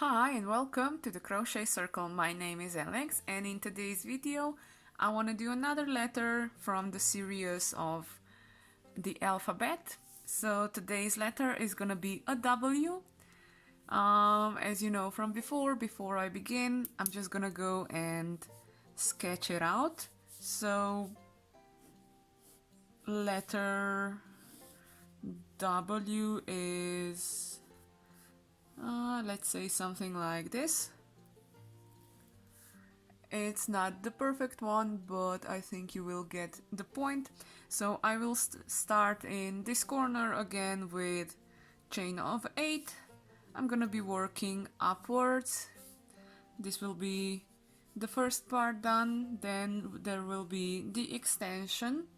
Hi and welcome to the Crochet Circle. My name is Alex, and in today's video I want to do another letter from the series of the alphabet. So today's letter is gonna be a W. As you know from before I begin, I'm just gonna go and sketch it out. So letter W is let's say something like this. It's not the perfect one, but I think you will get the point. So I will start in this corner again with chain of 8. I'm gonna be working upwards. This will be the first part done, then there will be the extension,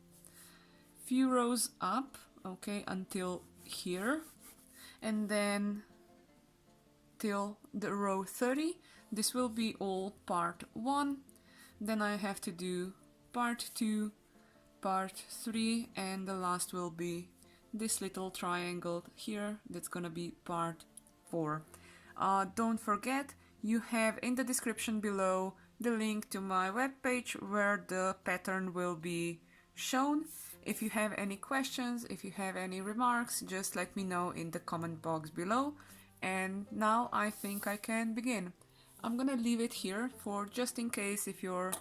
few rows up, okay, until here, and then till the row 30. This will be all part 1. Then I have to do part 2, part 3, and the last will be this little triangle here. That's gonna be part 4. Don't forget, you have in the description below the link to my webpage where the pattern will be shown. If you have any questions, if you have any remarks, just let me know in the comment box below. And now I think I can begin. I'm gonna leave it here for just in case if you're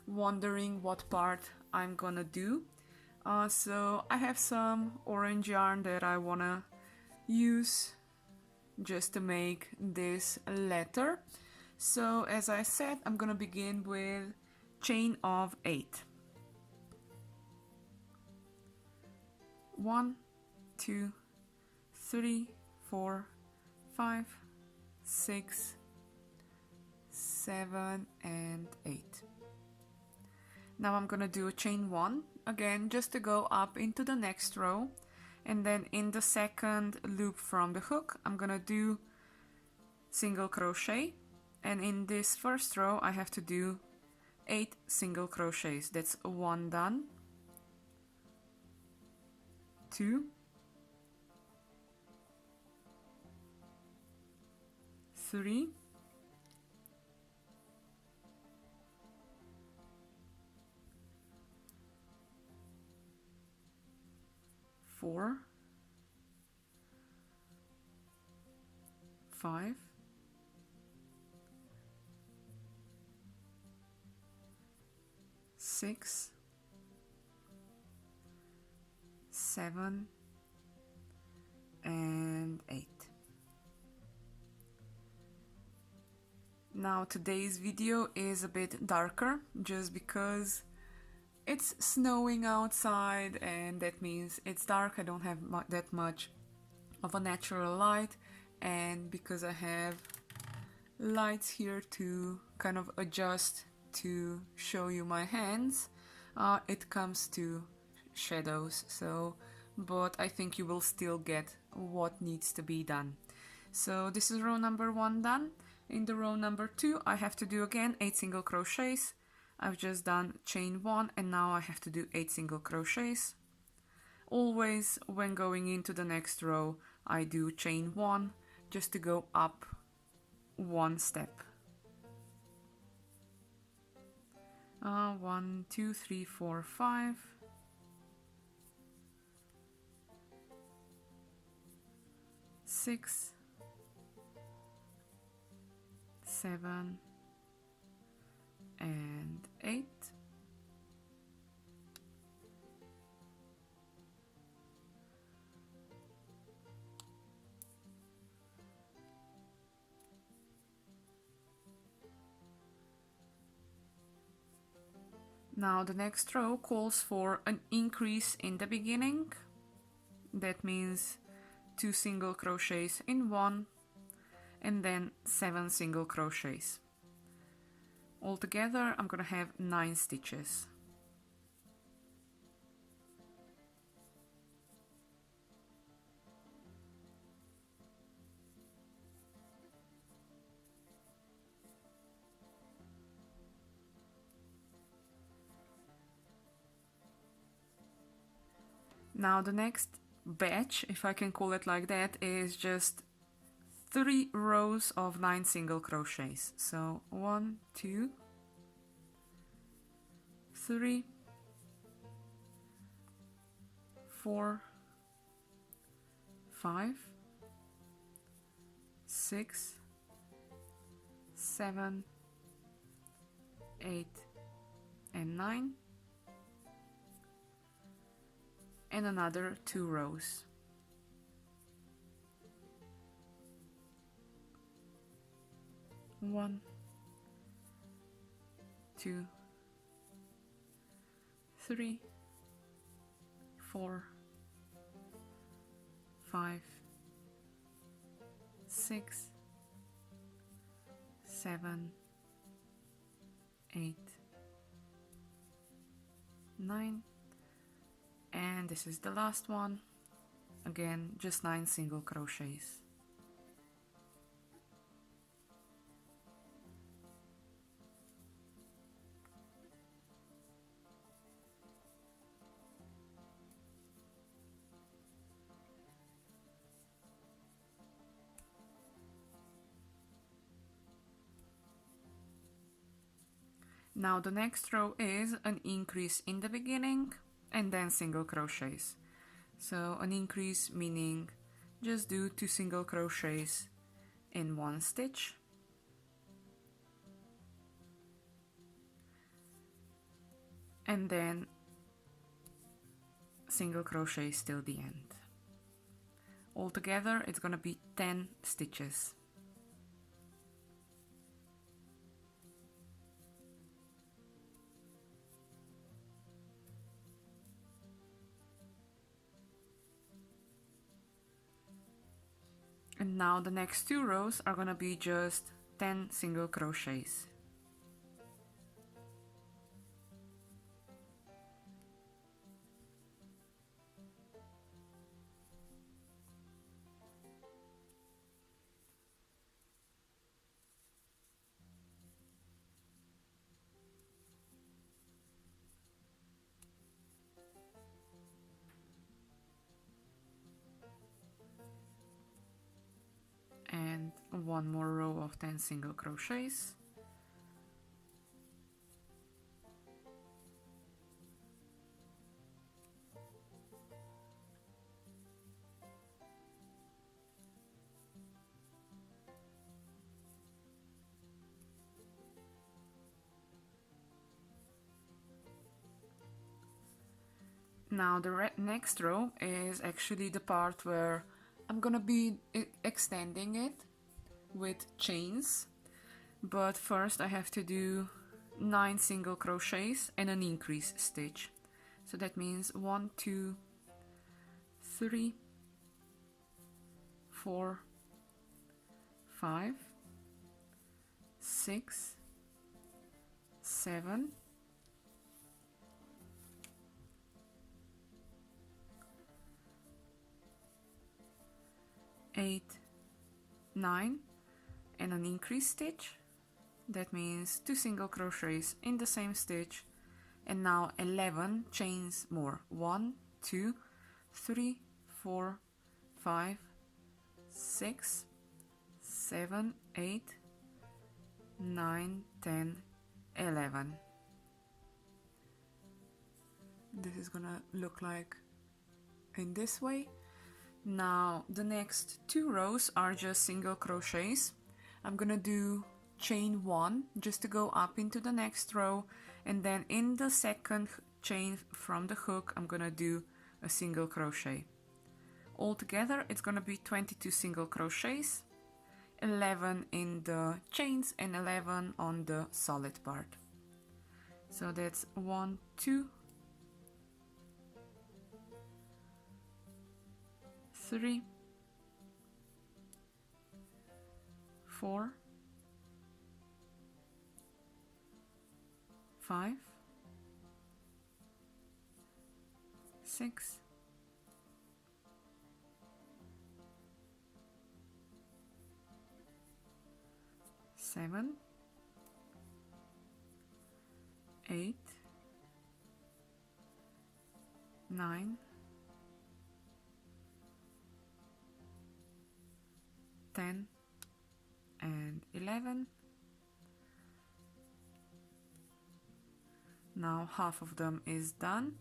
wondering what part I'm gonna do. So I have some orange yarn that I wanna use just to make this letter. So as I said, I'm gonna begin with chain of 8. 1, 2, 3, 4, 5, 6, 7 and 8. Now I'm gonna do a chain 1 again just to go up into the next row, and then in the second loop from the hook I'm gonna do single crochet, and in this first row I have to do 8 single crochets. That's 1 done, 2, 3, 4, 5, 6, 7 and 8. Now today's video is a bit darker just because it's snowing outside, and that means it's dark. I don't have that much of a natural light, and because I have lights here to kind of adjust to show you my hands, it comes to shadows. So but I think you will still get what needs to be done. So this is row number 1 done. In the row number 2 I have to do again 8 single crochets. I've just done chain 1 and now I have to do 8 single crochets. Always when going into the next row I do chain 1 just to go up 1 step. 1, 2, 3, 4, 5. 6, 7 and 8. Now the next row calls for an increase in the beginning. That means 2 single crochets in 1 and then 7 single crochets. Altogether I'm gonna have 9 stitches. Now the next batch, if I can call it like that, is just 3 rows of 9 single crochets. So 1, 2, 3, 4, 5, 6, 7, 8 and 9, and another 2 rows. One, 2, 3, 4, 5, 6, 7, 8, 9, and this is the last one. Again, just 9 single crochets. Now the next row is an increase in the beginning and then single crochets. So an increase meaning just do 2 single crochets in one stitch, and then single crochets till the end. Altogether it's gonna be 10 stitches. And now the next 2 rows are gonna be just 10 single crochets. And one more row of 10 single crochets. Now the next row is actually the part where I'm gonna be extending it with chains, but first I have to do 9 single crochets and an increase stitch. So that means 1, 2, 3, 4, 5, 6, 7, 8, 9 and an increase stitch. That means 2 single crochets in the same stitch, and now 11 chains more. 1, 2, 3, 4, 5, 6, 7, 8, 9, 10, 11. This is gonna look like in this way. Now the next 2 rows are just single crochets. I'm gonna do chain 1 just to go up into the next row, and then in the second chain from the hook I'm gonna do a single crochet. Altogether it's gonna be 22 single crochets, 11 in the chains and 11 on the solid part. So that's 1, 2, 3, 4, 5, 6, 7, 8, 9, 10, 11. Now half of them is done,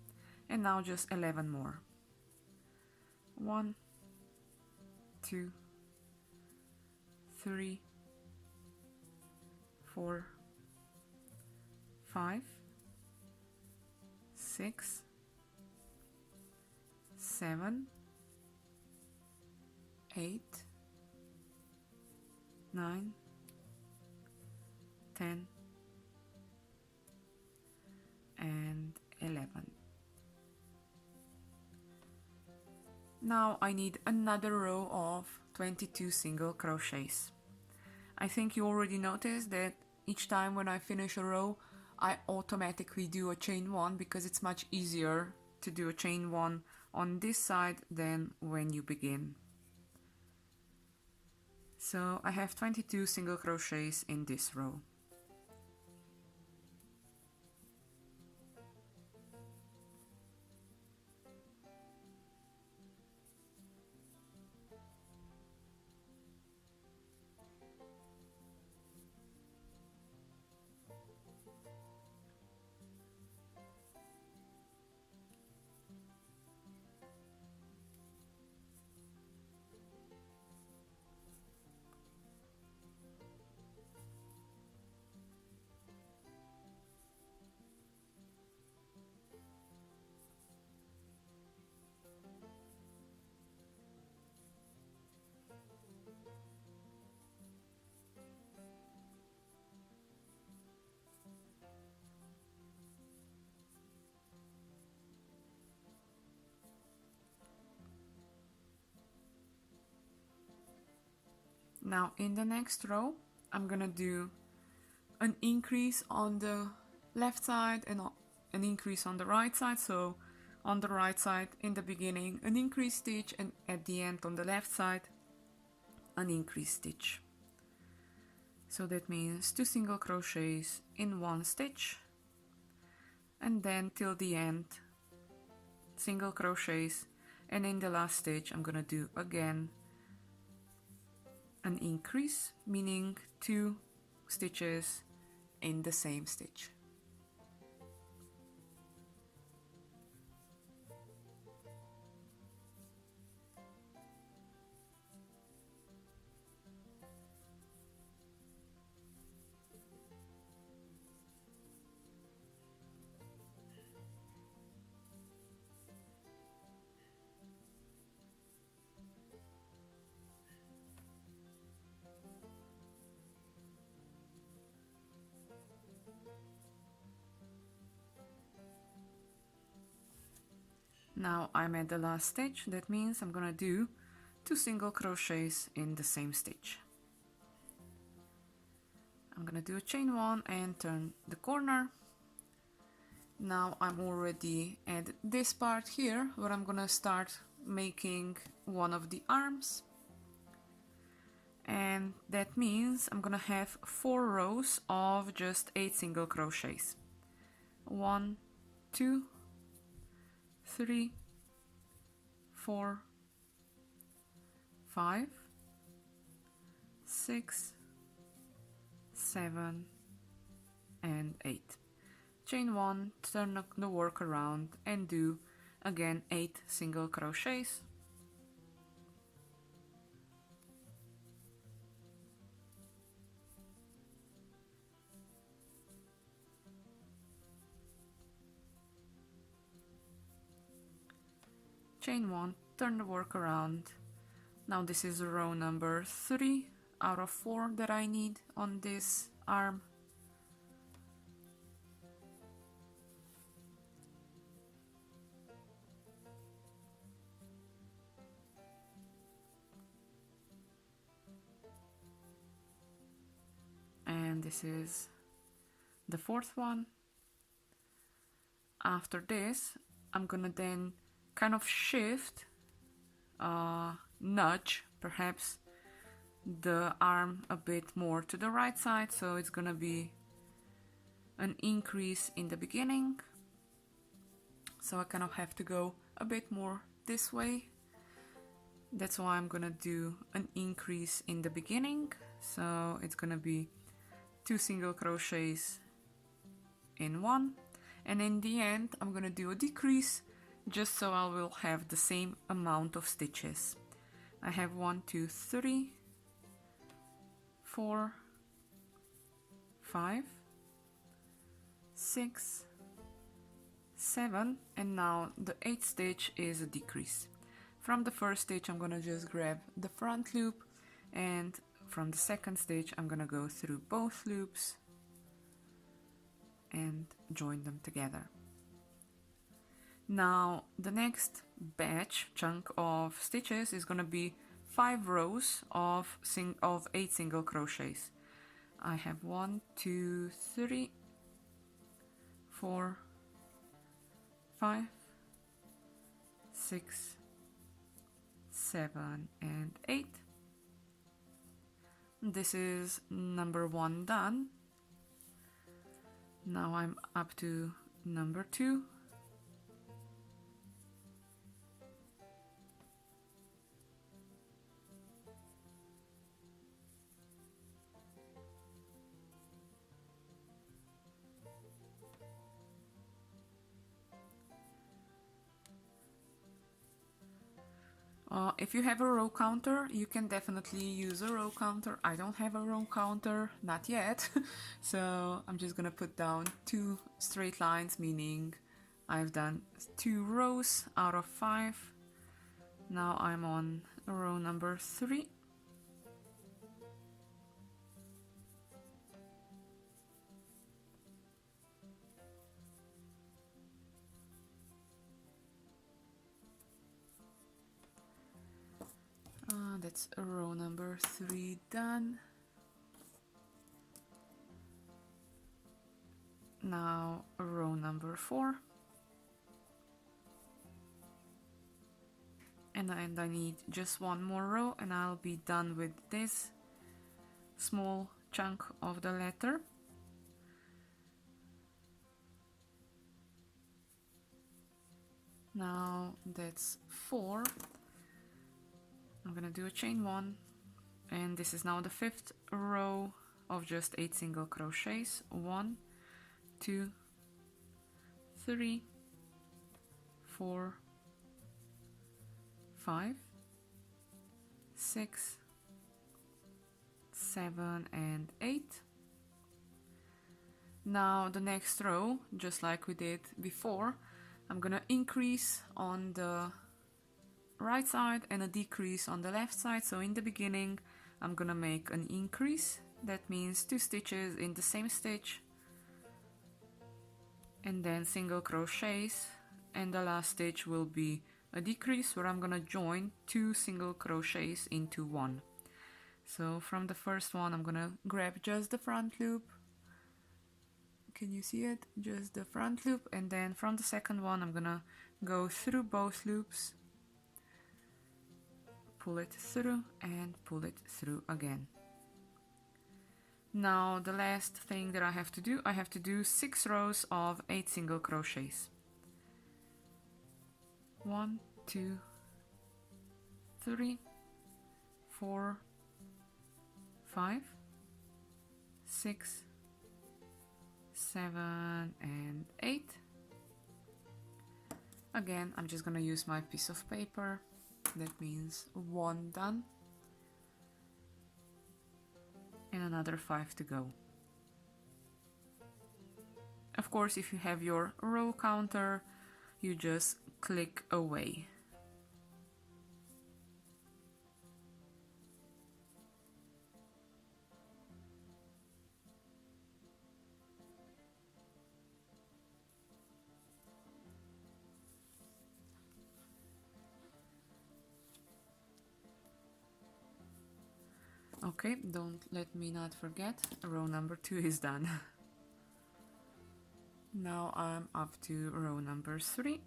and now just 11 more. 1, 2, 3, 4, 5, 6, 7, 8, 9, 10, and 11. Now I need another row of 22 single crochets. I think you already noticed that each time when I finish a row, I automatically do a chain 1 because it's much easier to do a chain 1 on this side than when you begin. So I have 22 single crochets in this row. Now in the next row, I'm gonna do an increase on the left side and an increase on the right side. So on the right side in the beginning an increase stitch, and at the end on the left side an increase stitch. So that means 2 single crochets in one stitch, and then till the end single crochets, and in the last stitch I'm gonna do again an increase, meaning 2 stitches in the same stitch. Now I'm at the last stitch. That means I'm gonna do 2 single crochets in the same stitch. I'm gonna do a chain 1 and turn the corner. Now I'm already at this part here where I'm gonna start making one of the arms, and that means I'm gonna have 4 rows of just 8 single crochets. 1, 2, 3, 4, 5, 6, 7, and 8. Chain 1, turn the work around and do again 8 single crochets. Chain 1, turn the work around. Now this is row number 3 out of 4 that I need on this arm. And this is the 4th one. After this, I'm gonna then kind of shift, nudge perhaps the arm a bit more to the right side, so it's gonna be an increase in the beginning. So I kind of have to go a bit more this way, That's why I'm gonna do an increase in the beginning. So it's gonna be 2 single crochets in one, and in the end I'm gonna do a decrease just so I will have the same amount of stitches. I have 1, 2, 3, 4, 5, 6, 7, and now the 8th stitch is a decrease. From the first stitch I'm gonna just grab the front loop, and from the second stitch I'm gonna go through both loops and join them together. Now the next chunk of stitches is gonna be 5 rows of 8 single crochets. I have 1, 2, 3, 4, 5, 6, 7, and 8. This is number 1 done. Now I'm up to number 2. If you have a row counter, you can definitely use a row counter. I don't have a row counter, not yet. So I'm just gonna put down 2 straight lines, meaning I've done 2 rows out of 5. Now I'm on row number 3. That's row number 3 done. Now row number 4. And I need just one more row and I'll be done with this small chunk of the letter. Now that's 4. I'm gonna do a chain 1, and this is now the 5th row of just 8 single crochets. 1, 2, 3, 4, 5, 6, 7, and 8. Now the next row, just like we did before, I'm gonna increase on the right side and a decrease on the left side. So in the beginning I'm gonna make an increase. That means 2 stitches in the same stitch, and then single crochets, and the last stitch will be a decrease where I'm gonna join 2 single crochets into one. So from the first one I'm gonna grab just the front loop. Can you see it? Just the front loop. And then from the second one I'm gonna go through both loops, pull it through and pull it through again. Now the last thing that I have to do 6 rows of 8 single crochets. 1, 2, 3, 4, 5, 6, 7, and 8. Again, I'm just gonna use my piece of paper. That means 1 done and another 5 to go. Of course, if you have your row counter, you just click away. Okay, don't let me not forget, row number 2 is done. Now I'm up to row number 3.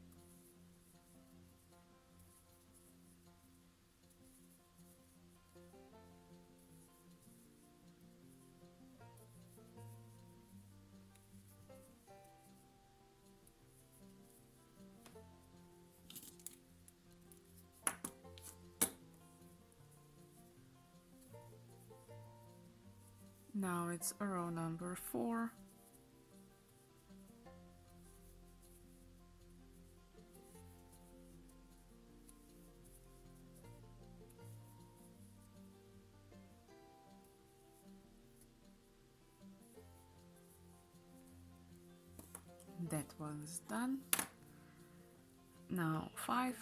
Now it's row number 4. That was done. Now 5.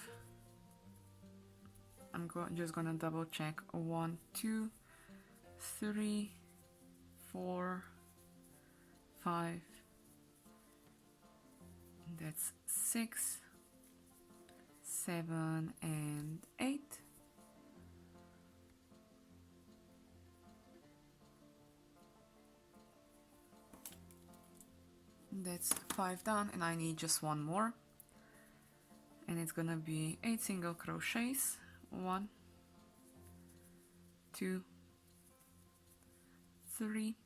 I'm just gonna double check. 1, 2, 3, 4, 5. That's 6, 7, and 8. That's 5 done, and I need just one more. And it's gonna be 8 single crochets. 1, 2, 3,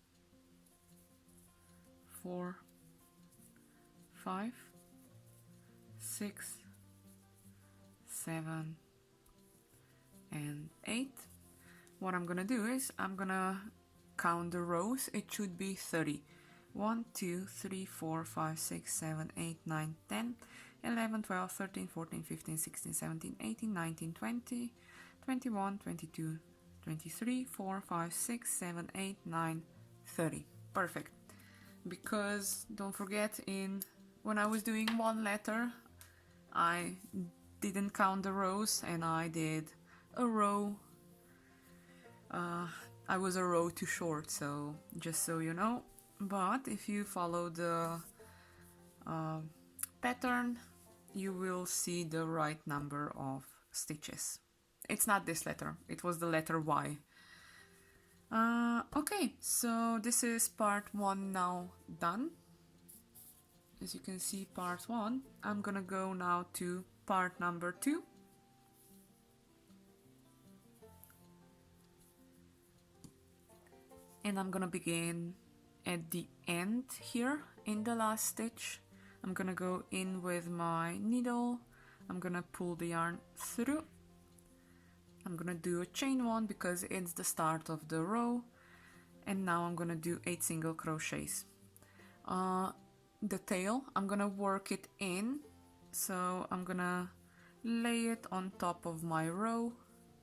4, 5, 6, 7, and 8. What I'm gonna do is I'm gonna count the rows. It should be 30. 1, 2, 3, 4, 5, 6, 7, 8, 9, 10, 11, 12, 13, 14, 15, 16, 17, 18, 19, 20, 21, 22, 23, 4, 5, 6, 7, 8, 9, 30. Perfect. Because don't forget, when I was doing one letter, I didn't count the rows and I did a row. I was a row too short, so just so you know. But if you follow the pattern, you will see the right number of stitches. It's not this letter, it was the letter Y. Okay, so this is part 1 now done. As you can see, part 1. I'm gonna go now to part number 2. And I'm gonna begin at the end here in the last stitch. I'm gonna go in with my needle. I'm gonna pull the yarn through. I'm gonna do a chain 1 because it's the start of the row. And now I'm gonna do 8 single crochets. The tail, I'm gonna work it in, so I'm gonna lay it on top of my row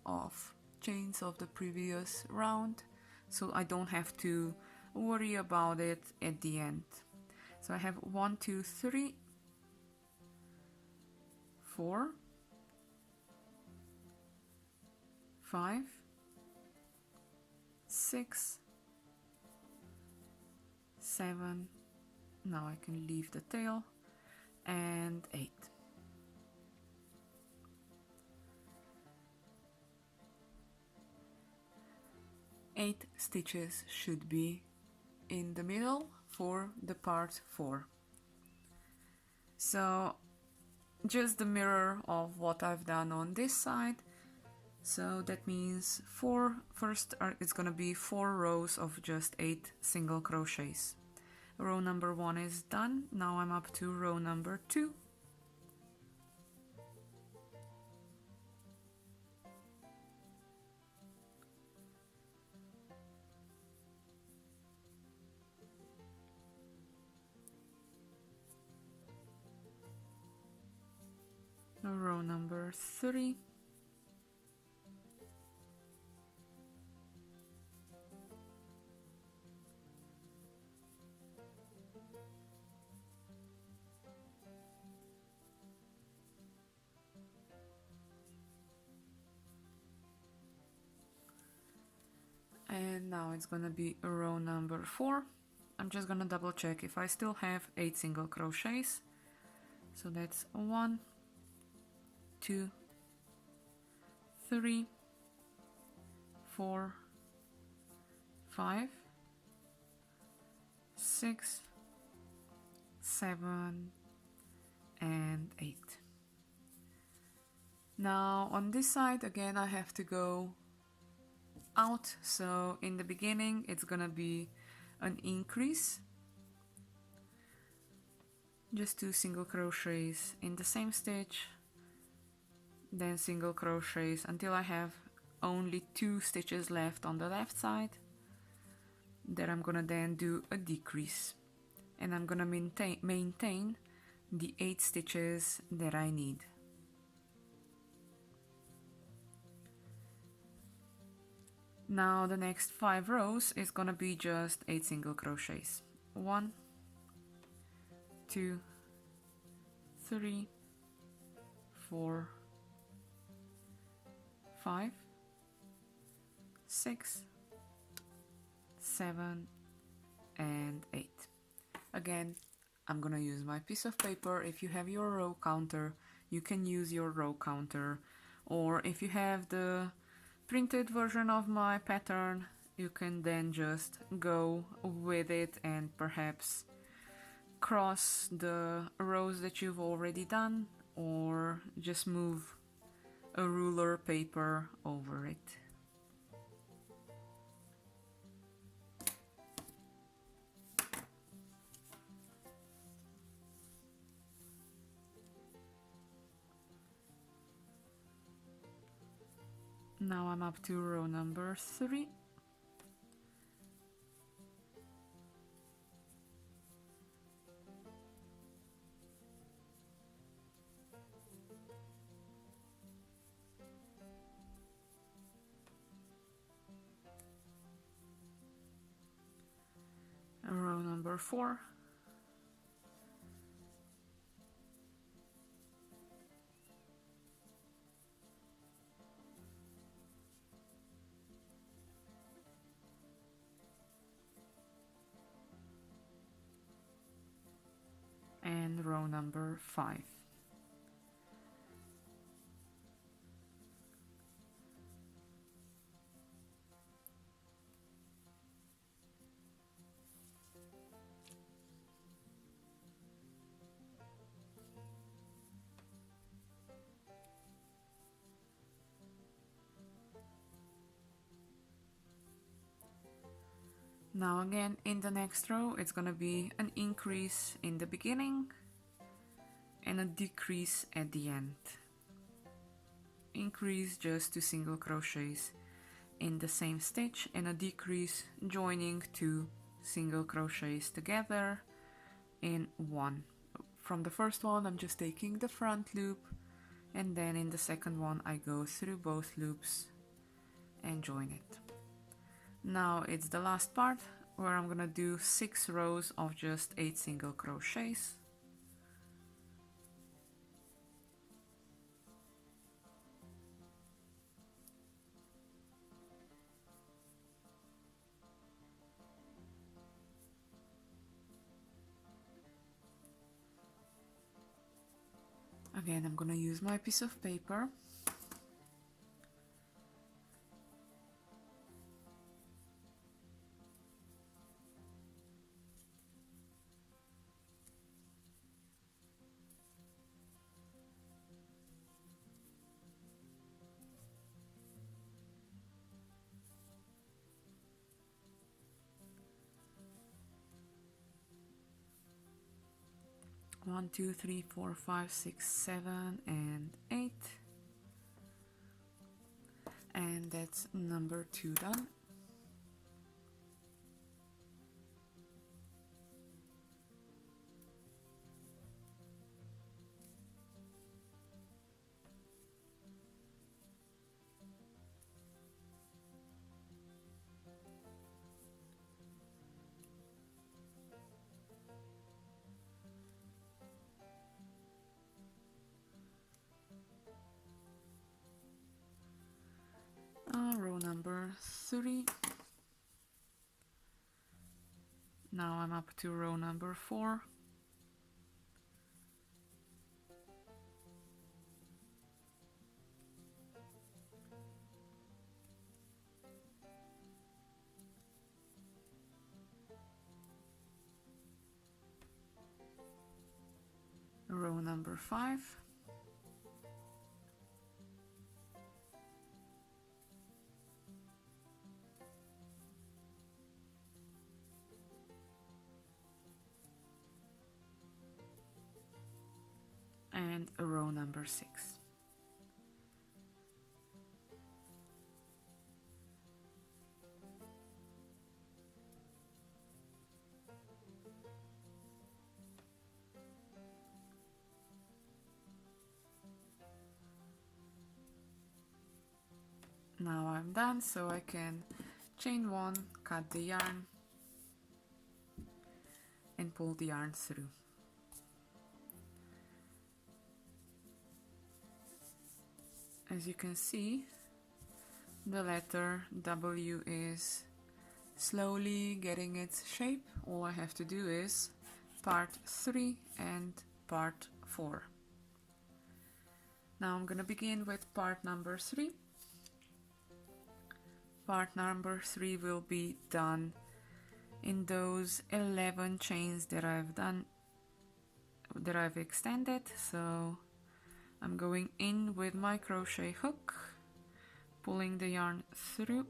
of chains of the previous round, so I don't have to worry about it at the end. So I have 1, 2, 3, 4, 5, 6, 7, now I can leave the tail, and 8. Eight stitches should be in the middle for the part 4. So just the mirror of what I've done on this side. So that means first it's gonna be 4 rows of just 8 single crochets. Row number 1 is done. Now I'm up to row number 2. Row number 3. And now it's gonna be row number 4. I'm just gonna double check if I still have 8 single crochets. So that's 1, 2, 3, 4, 5, 6, 7, and 8. Now on this side again I have to go out, so in the beginning it's gonna be an increase, just 2 single crochets in the same stitch, then single crochets until I have only 2 stitches left on the left side, that I'm gonna then do a decrease, and I'm gonna maintain the 8 stitches that I need. Now the next 5 rows is gonna be just 8 single crochets. 1, 2, 3, 4, 5, 6, 7, and 8. Again, I'm gonna use my piece of paper. If you have your row counter, you can use your row counter, or if you have the printed version of my pattern, you can then just go with it and perhaps cross the rows that you've already done, or just move a ruler paper over it. Now I'm up to row number 3. Row number 4. And row number 5. Now again, in the next row, it's gonna be an increase in the beginning and a decrease at the end. Increase just 2 single crochets in the same stitch, and a decrease joining 2 single crochets together in one. From the first one, I'm just taking the front loop, and then in the second one I go through both loops and join it. Now it's the last part, where I'm gonna do 6 rows of just 8 single crochets. Again, I'm gonna use my piece of paper. One, 2, 3, 4, 5, 6, 7, and 8. And that's number 2 done. Row number 3. Now I'm up to row number 4. Row number 5. And row number 6. Now I'm done, so I can chain 1, cut the yarn and pull the yarn through. As you can see, the letter W is slowly getting its shape. All I have to do is part 3 and part 4. Now I'm gonna begin with part number 3. Part number 3 will be done in those 11 chains that I've extended. So I'm going in with my crochet hook, pulling the yarn through,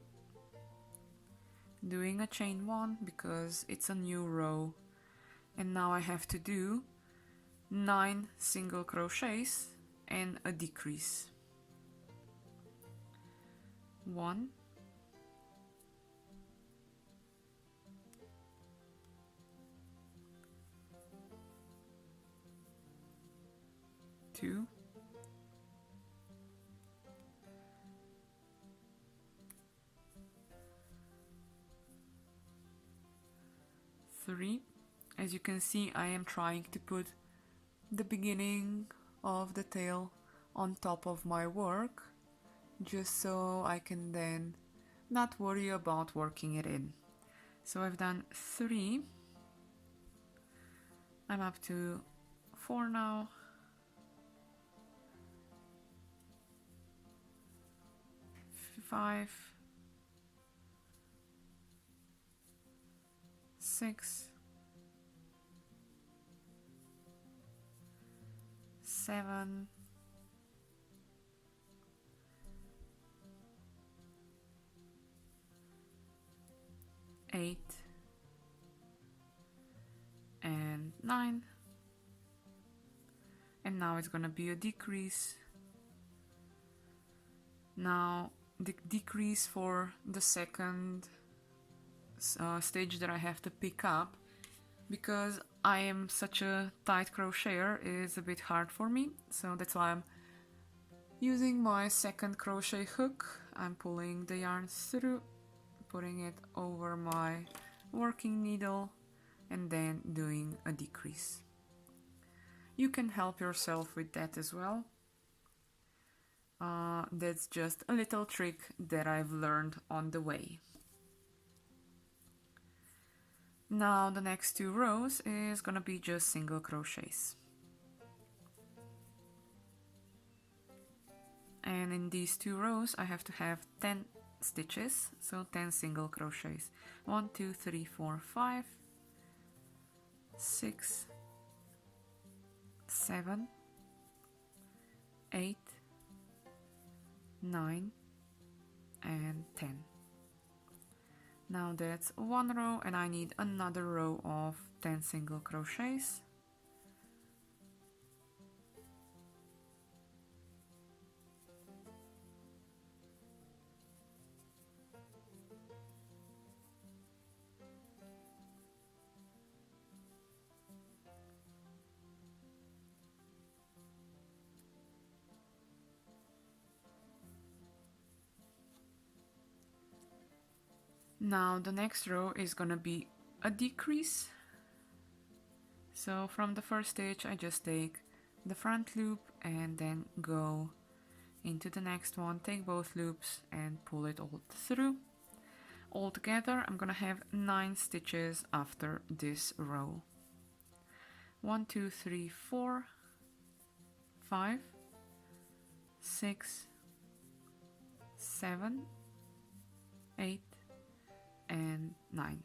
doing a chain 1 because it's a new row, and now I have to do 9 single crochets and a decrease. 1, 2, 3. As you can see, I am trying to put the beginning of the tail on top of my work, just so I can then not worry about working it in. So I've done 3. I'm up to 4 now. 5, 6, 7, 8, and 9. And now it's gonna be a decrease. Now the decrease for the second stage that I have to pick up, because I am such a tight crocheter, is a bit hard for me, so that's why I'm using my second crochet hook. I'm pulling the yarn through, putting it over my working needle, and then doing a decrease. You can help yourself with that as well. That's just a little trick that I've learned on the way. Now the next 2 rows is gonna be just single crochets. And in these 2 rows I have to have 10 stitches, so 10 single crochets. 1, 2, 3, 4, 5, 6, 7, 8, 9, and 10. Now that's 1 row, and I need another row of 10 single crochets. Now the next row is gonna be a decrease. So from the first stitch I just take the front loop and then go into the next one, take both loops and pull it all through. Altogether I'm gonna have 9 stitches after this row. 1, 2, 3, 4, 5, 6, 7, 8, and 9.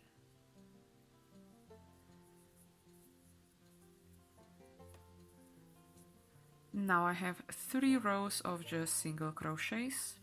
Now I have 3 rows of just single crochets.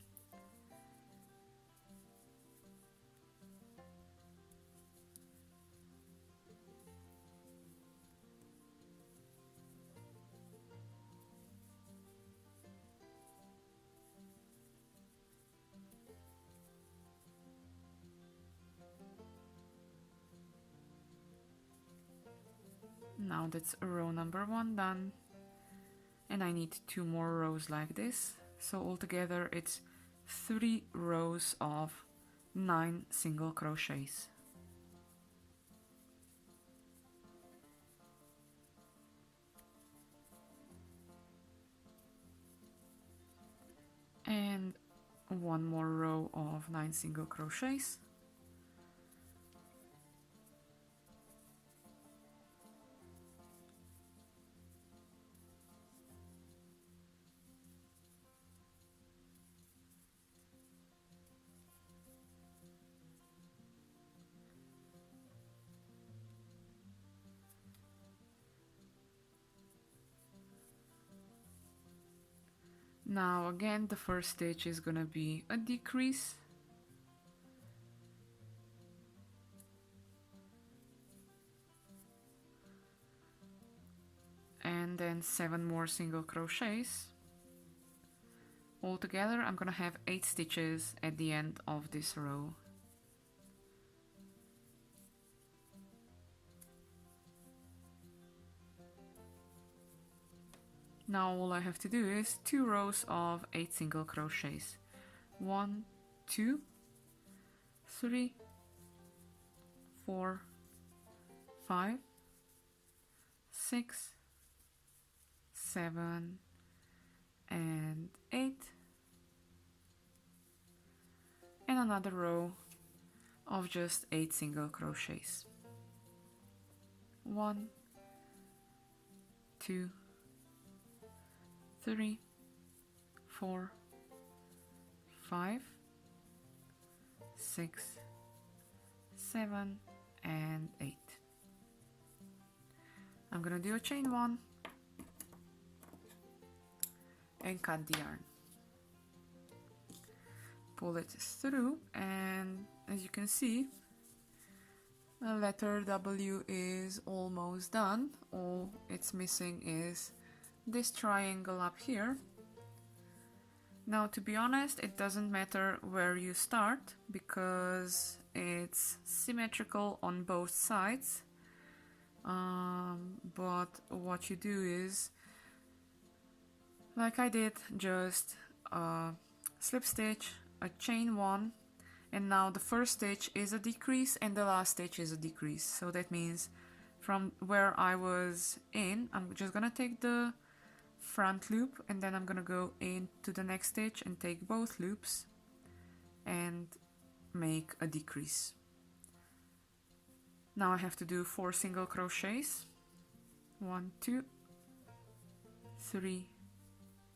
Now that's row number 1 done, and I need 2 more rows like this, so altogether it's 3 rows of 9 single crochets. And one more row of 9 single crochets. Now again, the first stitch is gonna be a decrease, and then 7 more single crochets. Altogether I'm gonna have 8 stitches at the end of this row. Now all I have to do is 2 rows of 8 single crochets. 1, 2, 3, 4, 5, 6, 7, and 8, and another row of just 8 single crochets. 1, 2, 3, 4, 5, 6, 7, and 8. I'm gonna do a chain 1 and cut the yarn. Pull it through, and as you can see, the letter W is almost done. All it's missing is this triangle up here. Now, to be honest, it doesn't matter where you start because it's symmetrical on both sides, but what you do is, like I did, just a slip stitch, a chain 1, and now the first stitch is a decrease and the last stitch is a decrease. So that means from where I was in, I'm just gonna take the front loop and then I'm gonna go into the next stitch and take both loops and make a decrease. Now I have to do 4 single crochets. 1, 2, 3,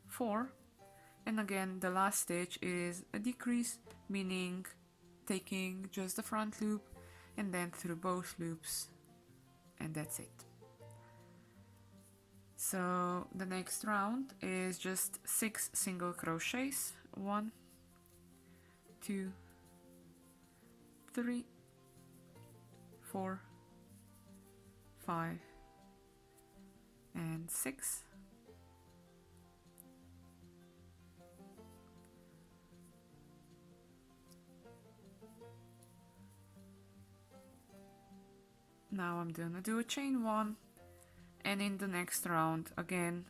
4, and again the last stitch is a decrease, meaning taking just the front loop and then through both loops, and that's it. So the next round is just 6 single crochets. 1, 2, 3, 4, 5, and 6. Now I'm gonna do a chain 1, and in the next round, again,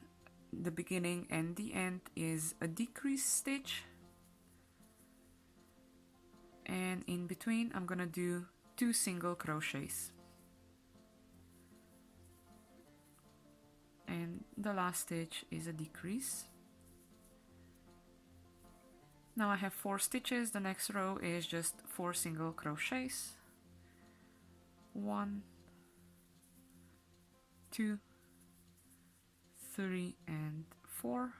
the beginning and the end is a decrease stitch, and in between I'm gonna do 2 single crochets, and the last stitch is a decrease. Now I have 4 stitches. The next row is just 4 single crochets. 1, 2, 3, and 4.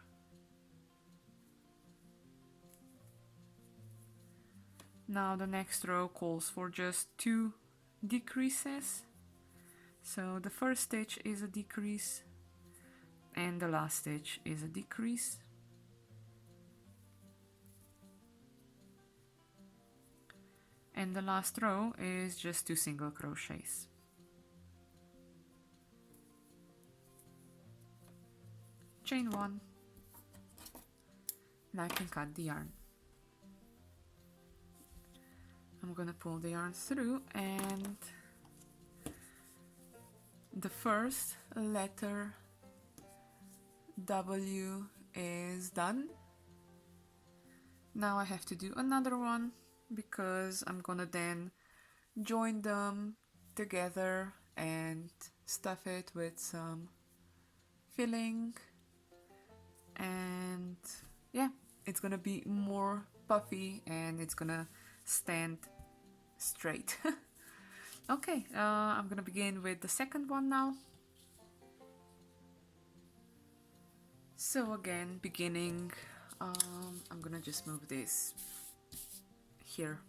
Now the next row calls for just 2 decreases. So the first stitch is a decrease and the last stitch is a decrease. And the last row is just 2 single crochets. Chain 1, and I can cut the yarn. I'm gonna pull the yarn through, and the first letter W is done. Now I have to do another one because I'm gonna then join them together and stuff it with some filling, and yeah, it's gonna be more puffy and it's gonna stand straight. Okay, I'm gonna begin with the second one now. So again, beginning, I'm gonna just move this here.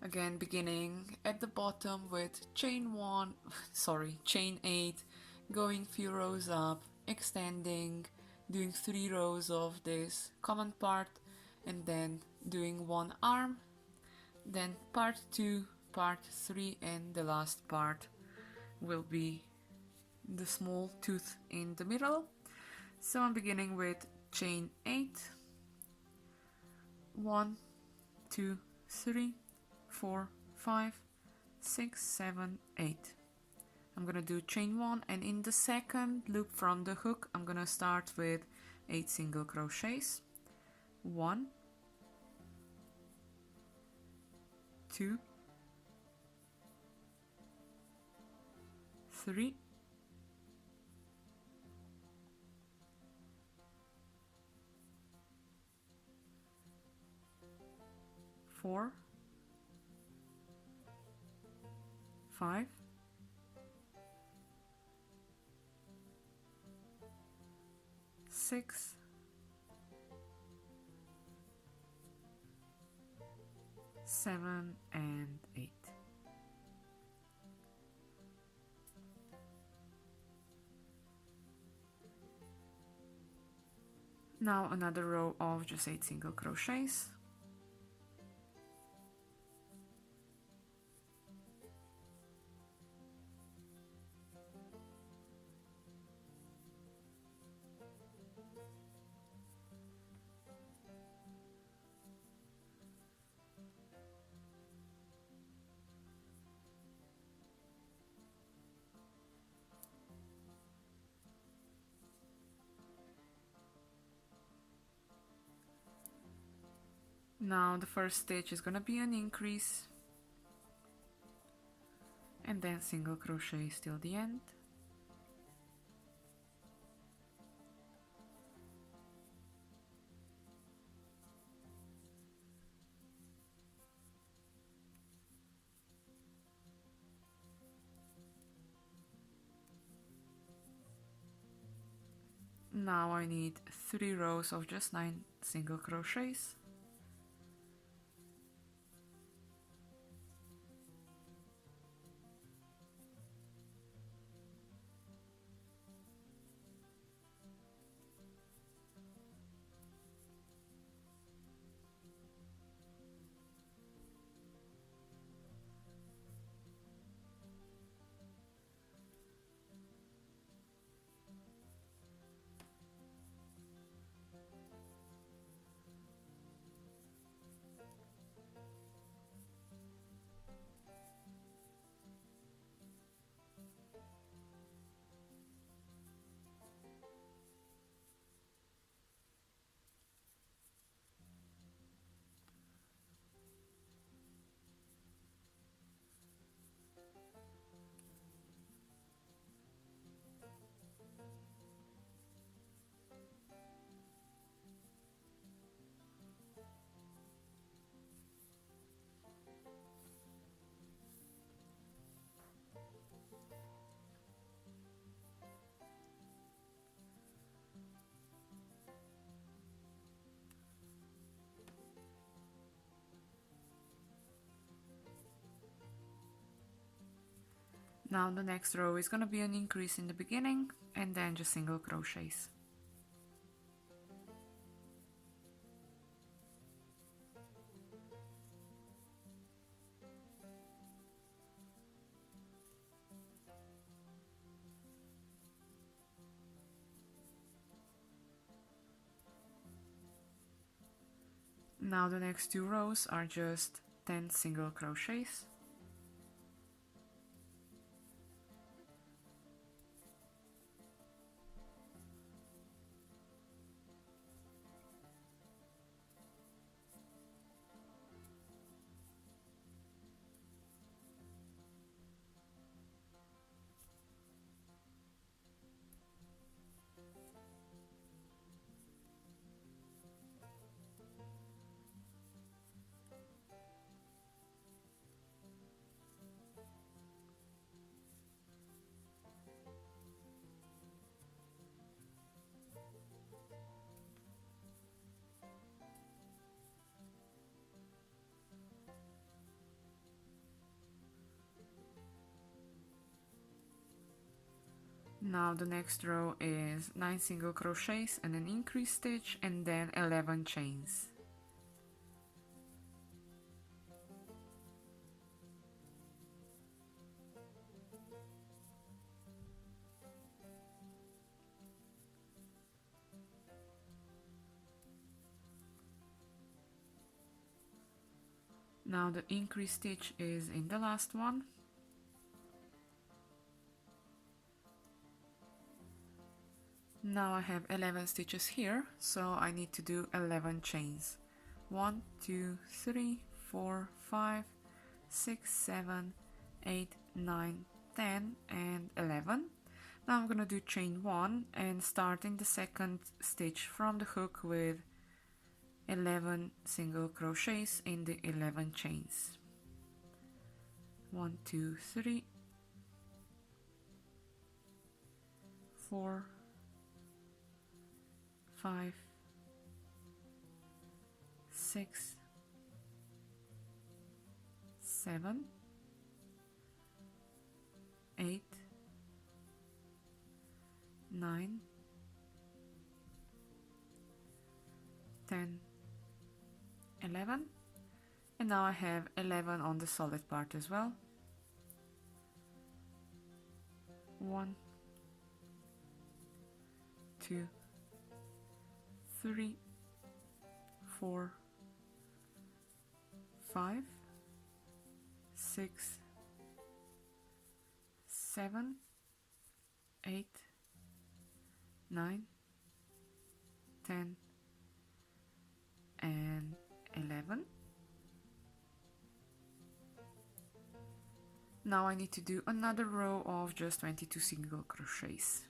Again, beginning at the bottom with chain 1, sorry, chain 8, going few rows up, extending, doing 3 rows of this common part, and then doing one arm, then part 2, part 3, and the last part will be the small tooth in the middle. So I'm beginning with chain 8, 1, 2, 3, 4, 5, 6, 7, 8. I'm gonna do chain 1, and in the second loop from the hook I'm gonna start with 8 single crochets. 1, 2, 3, 4, 5, 6, 7, and 8. Now another row of just 8 single crochets. Now the first stitch is gonna be an increase, and then single crochets till the end. Now I need 3 rows of just 9 single crochets. Now the next row is gonna be an increase in the beginning, and then just single crochets. Now the next 2 rows are just 10 single crochets. Now the next row is 9 single crochets and an increase stitch and then 11 chains. Now the increase stitch is in the last one. Now I have 11 stitches here, so I need to do 11 chains. 1, 2, 3, 4, 5, 6, 7, 8, 9, 10 and 11. Now I'm gonna do chain 1 and starting the second stitch from the hook with 11 single crochets in the 11 chains. 1, 2, 3, 4, 5, 6, 7, 8, 9, 10, 11, and now I have 11 on the solid part as well. 1, 2, 3, 4, 5, 6, 7, 8, 9, 10 and 11. Now I need to do another row of just 22 single crochets.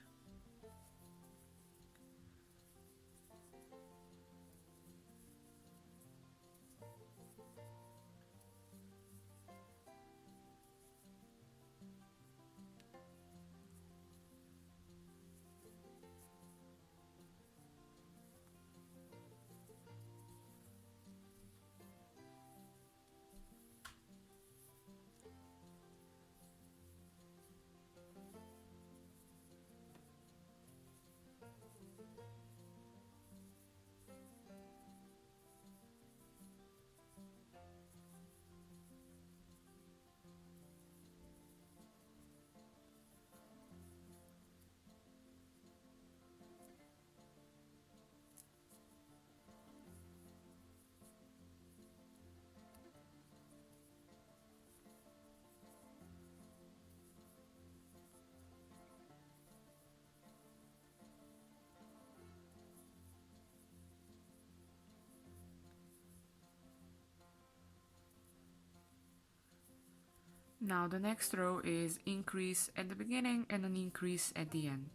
Now the next row is increase at the beginning and an increase at the end.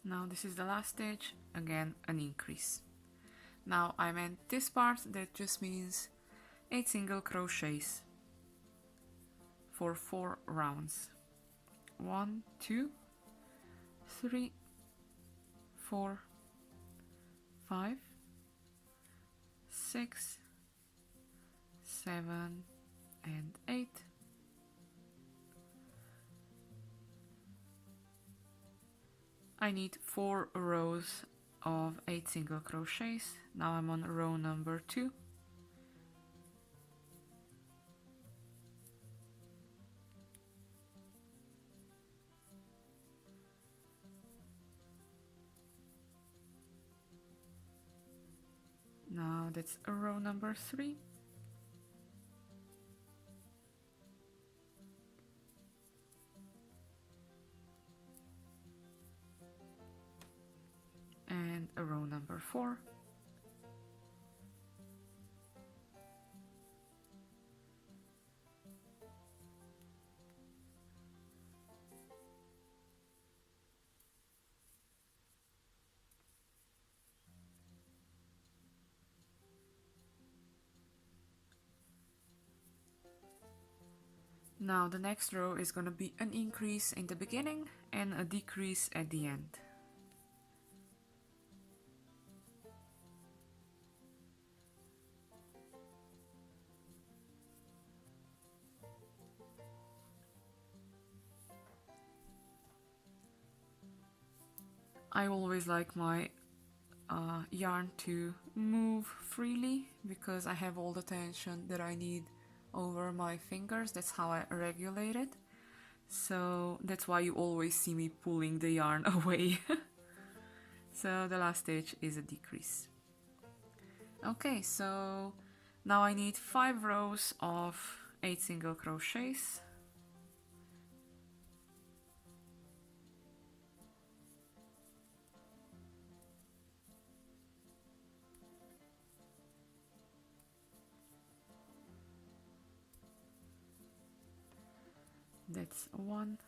Now this is the last stitch, again an increase. Now I meant this part, that just means 8 single crochets for 4 rounds. 1, 2, 3, 4, 5, 6, 7 and 8. I need 4 rows of 8 single crochets. Now I'm on row number 2. Now that's row number 3. 4. Now the next row is going to be an increase in the beginning and a decrease at the end. I always like my yarn to move freely because I have all the tension that I need over my fingers. That's how I regulate it. So that's why you always see me pulling the yarn away. So the last stitch is a decrease. Okay, so now I need 5 rows of 8 single crochets. That's 1.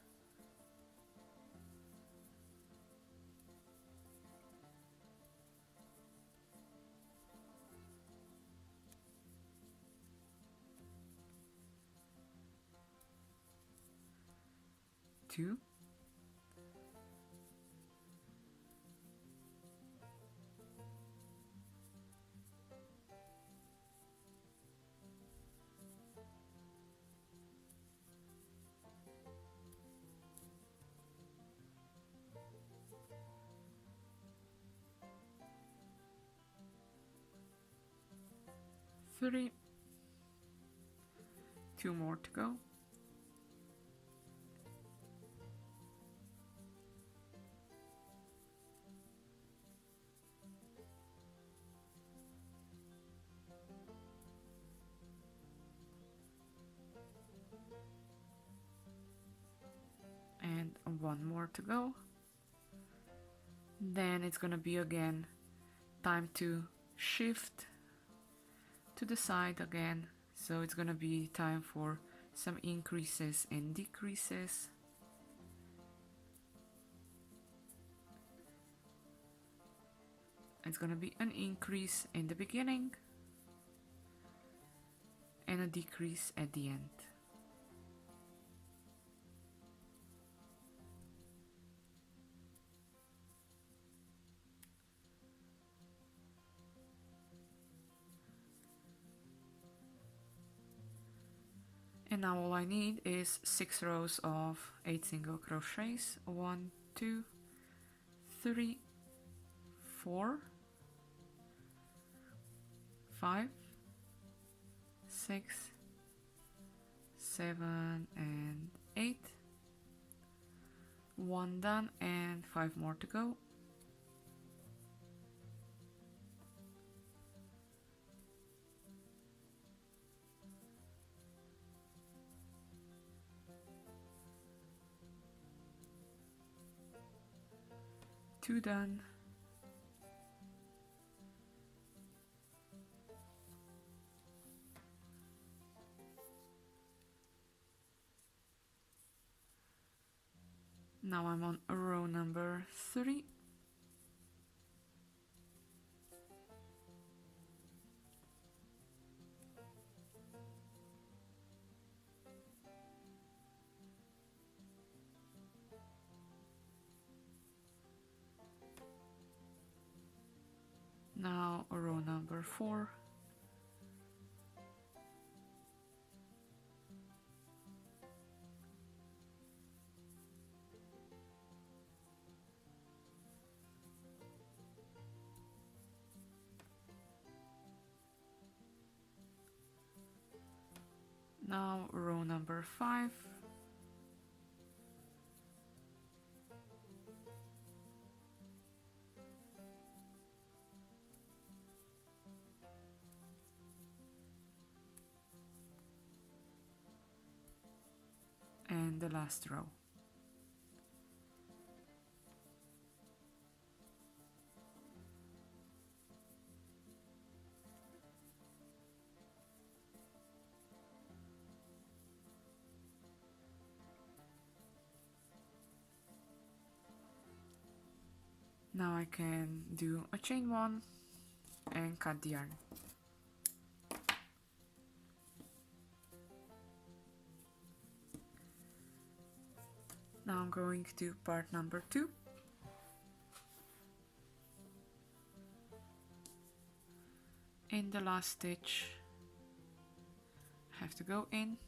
2. 3. 2 more to go. And 1 more to go. Then it's gonna be again time to shift to the side again, so it's gonna be time for some increases and decreases. It's gonna be an increase in the beginning and a decrease at the end. And now all I need is 6 rows of 8 single crochets. 1, 2, 3, 4, 5, 6, 7 and 8. 1 done and 5 more to go. Two done. Now I'm on row number 3. Now row number 4. Now row number 5. And the last row. Now I can do a chain 1 and cut the yarn. Now I'm going to part number 2. In the last stitch, I have to go in,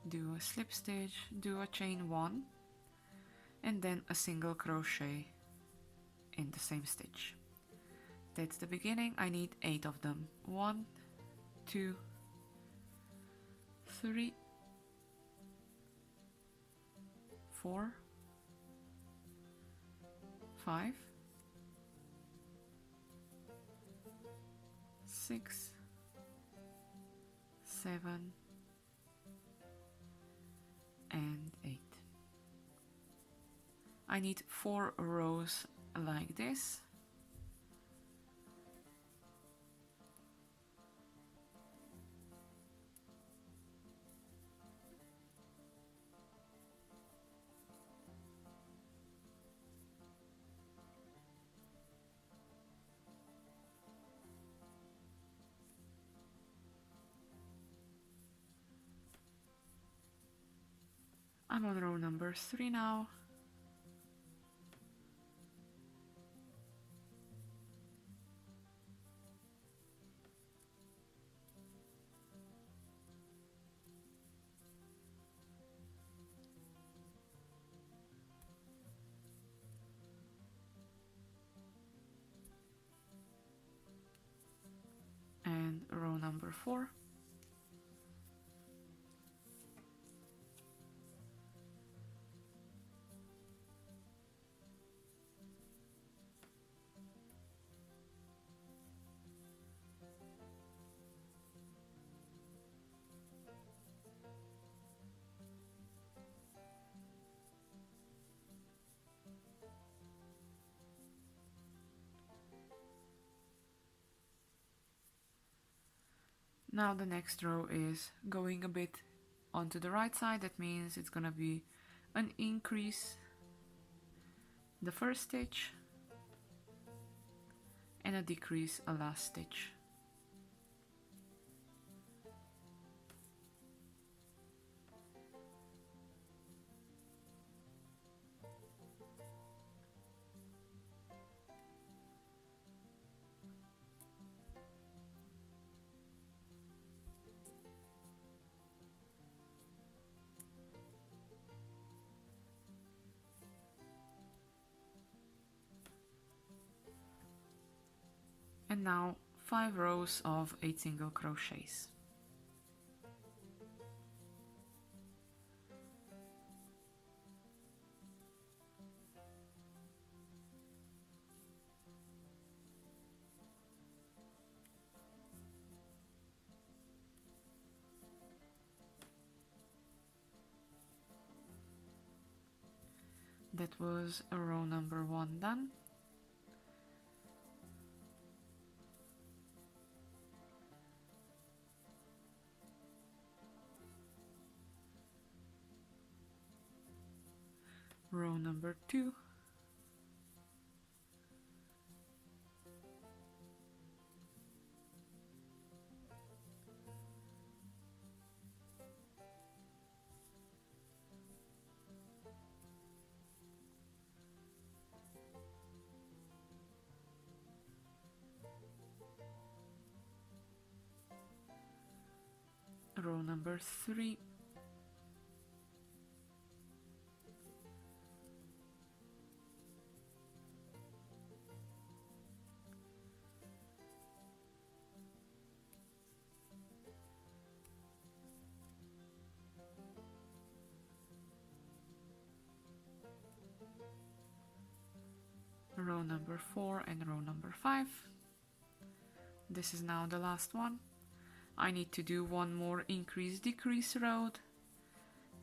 do a slip stitch, do a chain 1, and then a single crochet in the same stitch. That's the beginning. I need 8 of them. 1, 2, 3, 4, 5, 6, 7, and 8. I need 4 rows like this. I'm on row number 3 now. And row number 4. Now the next row is going a bit onto the right side. That means it's gonna be an increase the first stitch and a decrease a last stitch. And now 5 rows of 8 single crochets. That was row number 1 done. Row number 2. Row number 3. Row number 4 and row number 5. This is now the last one. I need to do one more increase decrease row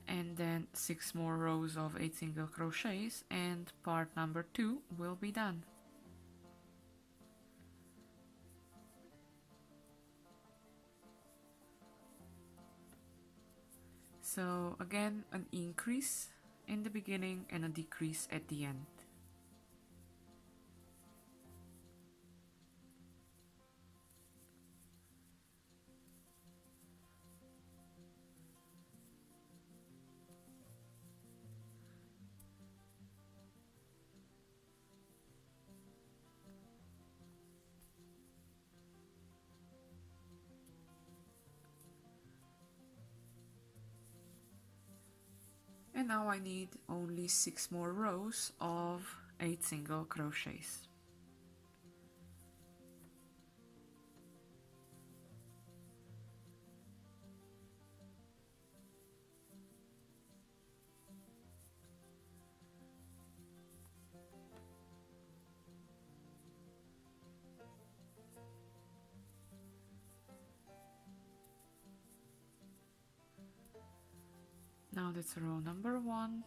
and then 6 more rows of 8 single crochets and part number 2 will be done. So again, an increase in the beginning and a decrease at the end. now I need only 6 more rows of 8 single crochets. Now that's row number 1.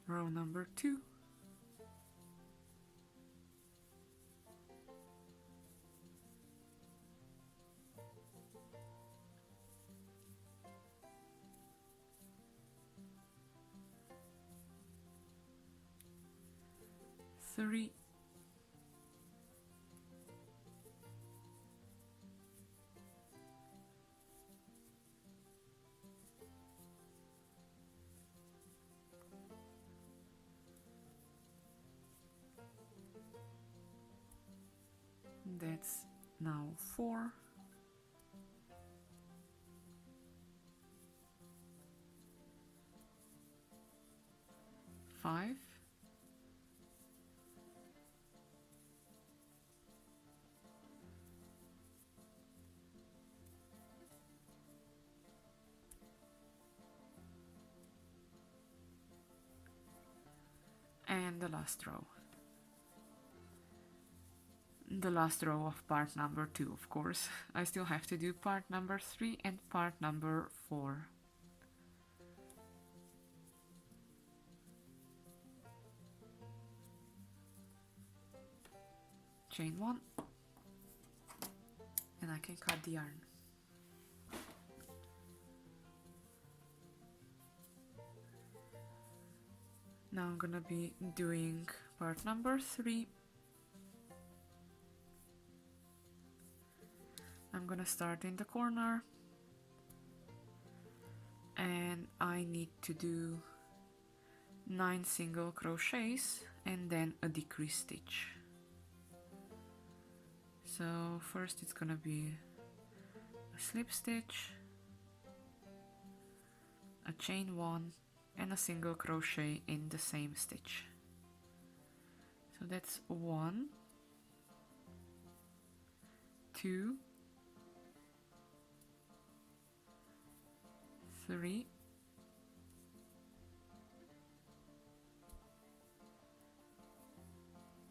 Row number 2. Three, that's now 4, 5, and the last row. The last row of part number 2, of course. I still have to do part number 3 and part number 4. Chain 1, and I can cut the yarn. Now I'm gonna be doing part number 3. I'm gonna start in the corner, and I need to do 9 single crochets and then a decrease stitch. So first it's gonna be a slip stitch, a chain 1, and a single crochet in the same stitch. So that's 1, 2, 3,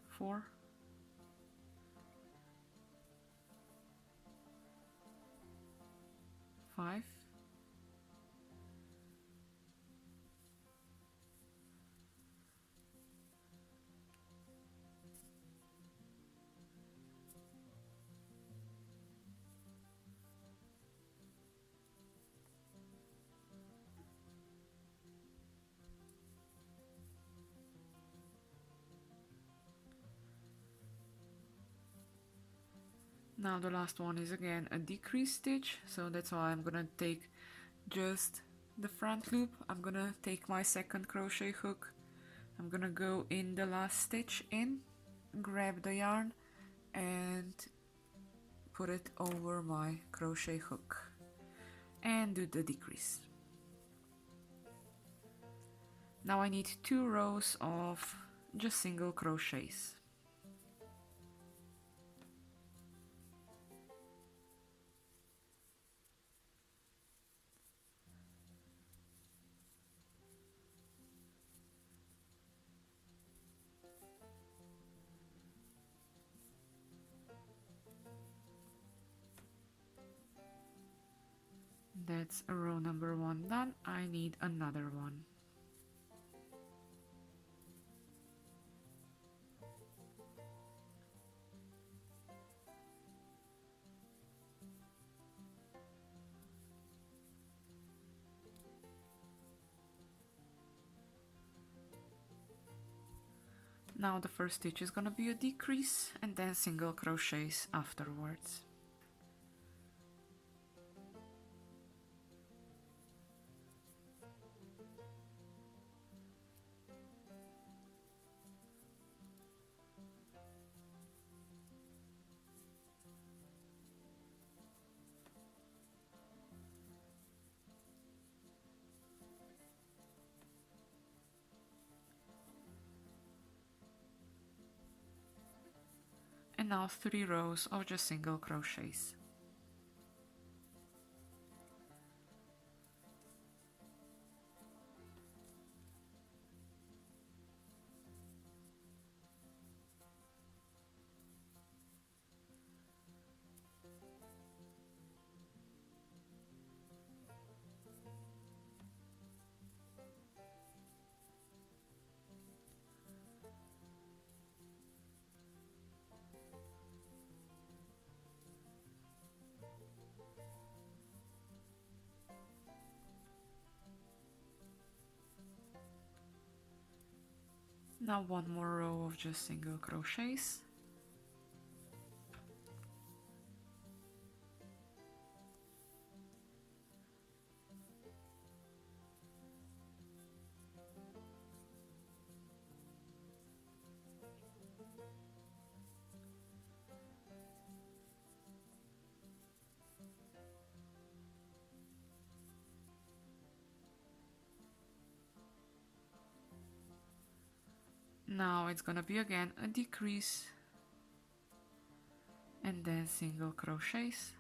4, 5, 'Now the last one is again a decrease stitch, so that's why I'm gonna take just the front loop. I'm gonna take my second crochet hook, I'm gonna go in the last stitch in, grab the yarn and put it over my crochet hook and do the decrease. Now I need 2 rows of just single crochets. That's row number 1 done. I need another one. Now the first stitch is gonna be a decrease and then single crochets afterwards. now 3 rows of just single crochets. Now 1 more row of just single crochets. Now it's gonna be again a decrease and then single crochets.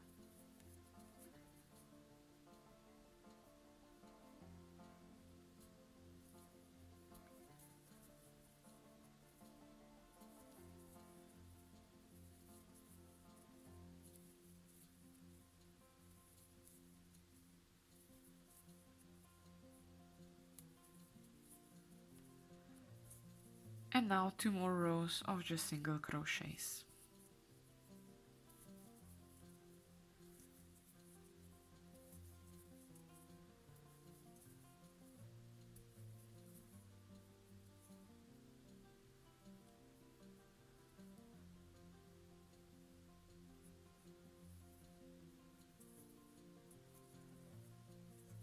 And now 2 more rows of just single crochets.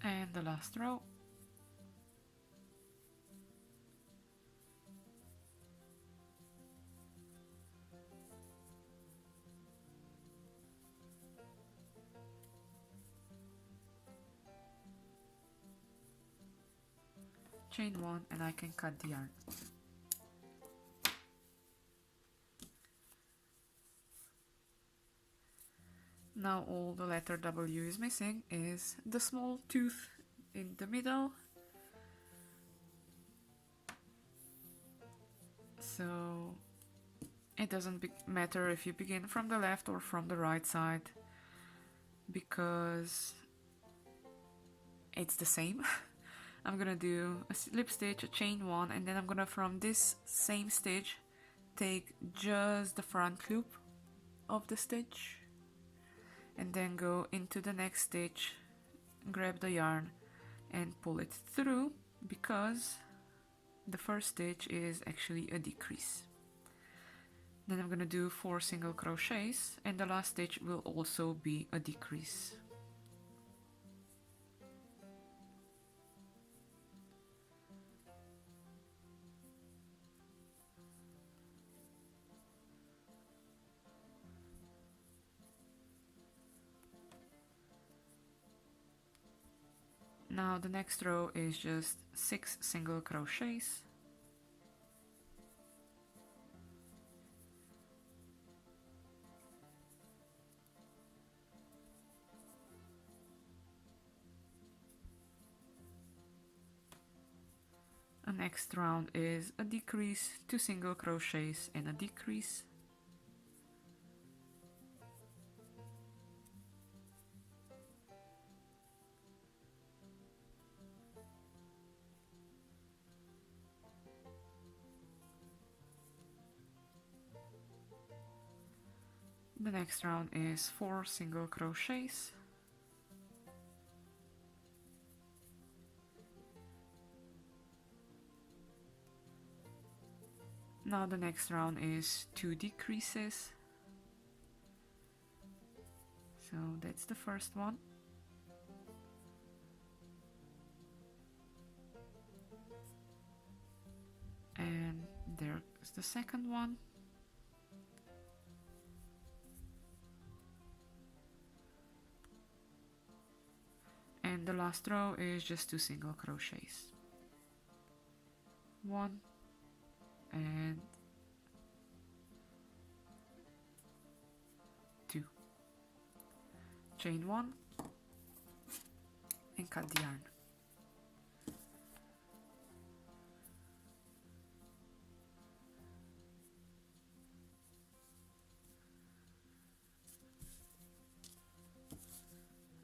And the last row. Chain 1 and I can cut the yarn. Now all the letter W is missing is the small tooth in the middle. So it doesn't matter if you begin from the left or from the right side, because it's the same. I'm gonna do a slip stitch, a chain 1, and then I'm gonna, from this same stitch, take just the front loop of the stitch and then go into the next stitch, grab the yarn and pull it through, because the first stitch is actually a decrease. Then I'm gonna do 4 single crochets and the last stitch will also be a decrease. Now the next row is just 6 single crochets. The next round is a decrease, 2 single crochets and a decrease. The next round is 4 single crochets. Now the next round is 2 decreases. So that's the first one. And there's the second one. And the last row is just 2 single crochets. 1 and chain 1 and cut the yarn.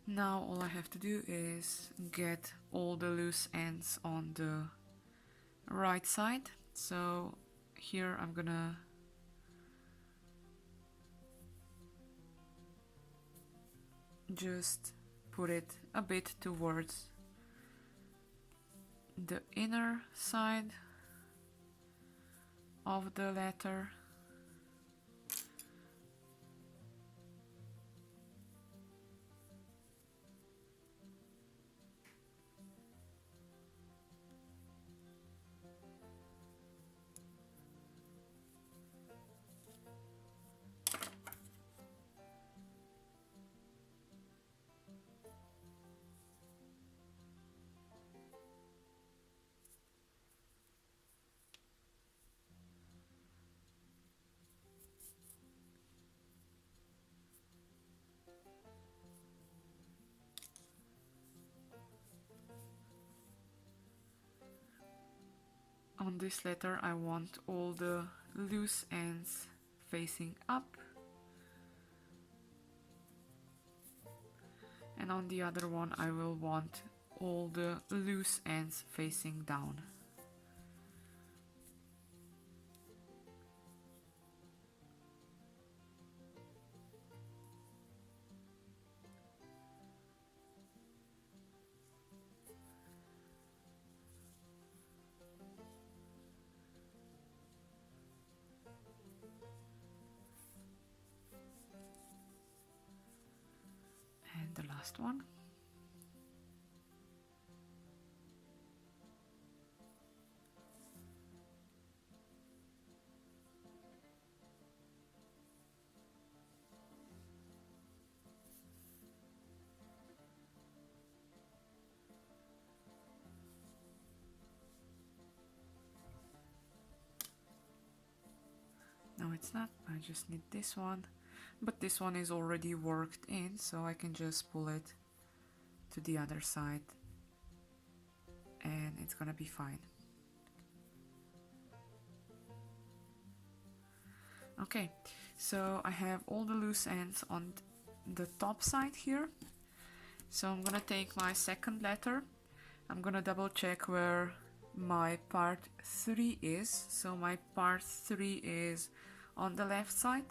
Now all I have to do is get all the loose ends on the right side. So here I'm gonna just put it a bit towards the inner side of the letter. On this letter I want all the loose ends facing up, and on the other one I will want all the loose ends facing down. And the last one. No, it's not. I just need this one. But this one is already worked in, so I can just pull it to the other side and it's gonna be fine. Okay, so I have all the loose ends on the top side here. So I'm gonna take my second letter. I'm gonna double check where my part 3 is. So my part 3 is on the left side.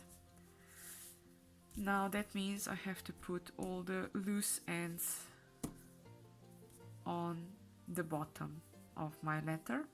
Now that means I have to put all the loose ends on the bottom of my letter.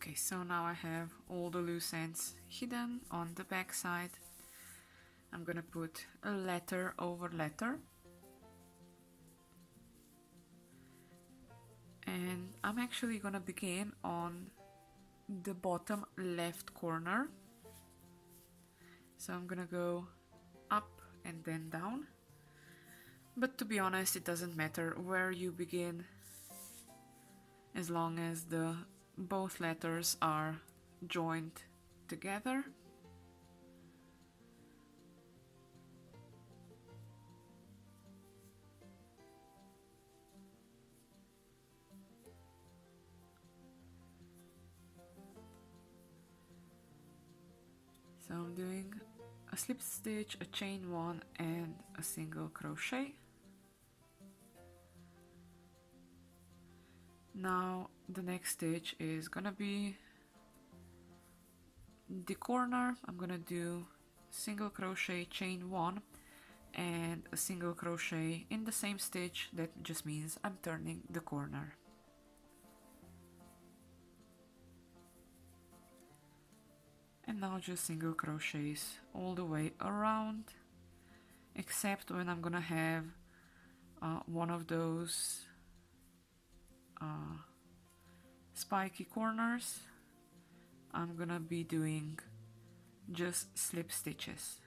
Okay, so now I have all the loose ends hidden on the back side. I'm gonna put a letter over letter. And I'm actually gonna begin on the bottom left corner. So I'm gonna go up and then down. But to be honest, it doesn't matter where you begin, as long as the both letters are joined together. So I'm doing a slip stitch, a chain one, and a single crochet. Now the next stitch is gonna be the corner. I'm gonna do single crochet, chain one, and a single crochet in the same stitch. That just means I'm turning the corner. And now just single crochets all the way around, except when I'm gonna have one of those spiky corners. I'm gonna be doing just slip stitches.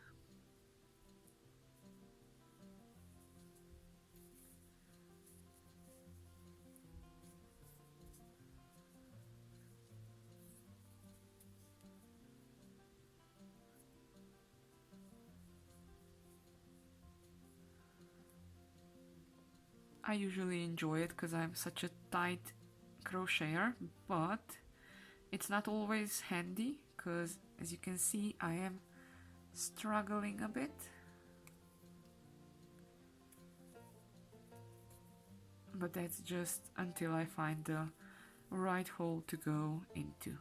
I usually enjoy it because I'm such a tight crocheter, but it's not always handy because, as you can see, I am struggling a bit. But that's just until I find the right hole to go into.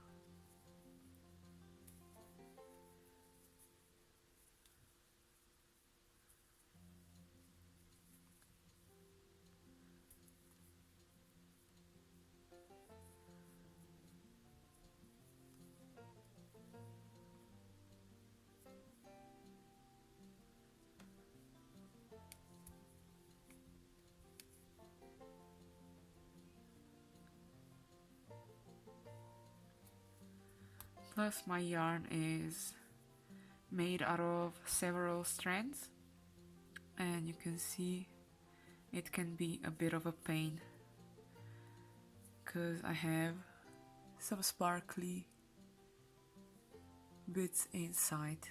Plus my yarn is made out of several strands, and you can see it can be a bit of a pain because I have some sparkly bits inside.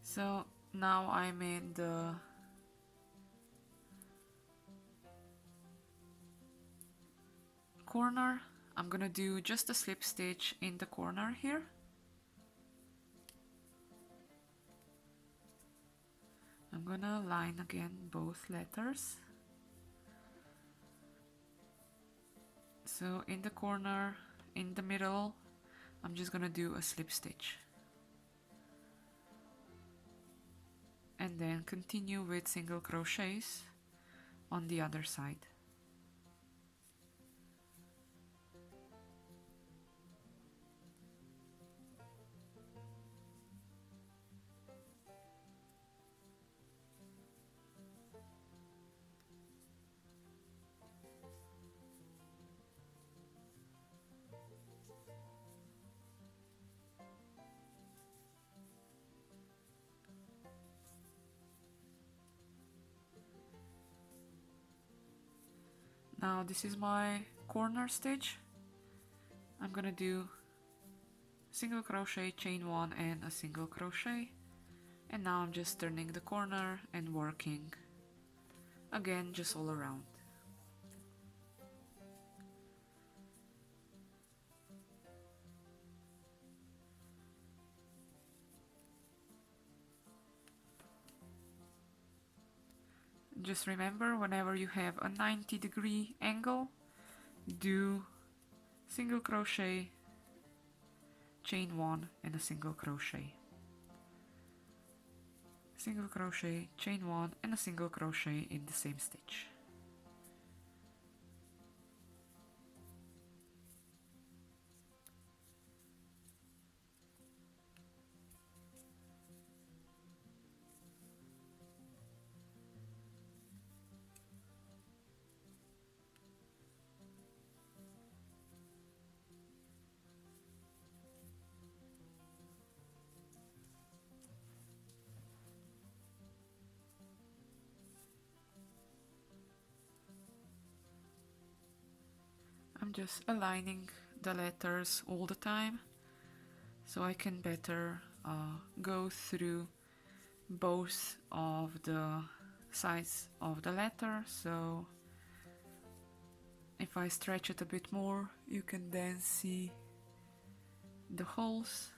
So now I'm in the corner. I'm gonna do just a slip stitch in the corner here. I'm gonna line again both letters. So in the corner, in the middle, I'm just gonna do a slip stitch. And then continue with single crochets on the other side. Now this is my corner stitch. I'm gonna do single crochet, chain one, and a single crochet. And now I'm just turning the corner and working again, just all around. Just remember, whenever you have a 90-degree angle, do single crochet, chain one, and a single crochet. Single crochet, chain one, and a single crochet in the same stitch. I'm just aligning the letters all the time so I can better go through both of the sides of the letter. So if I stretch it a bit more, you can then see the holes.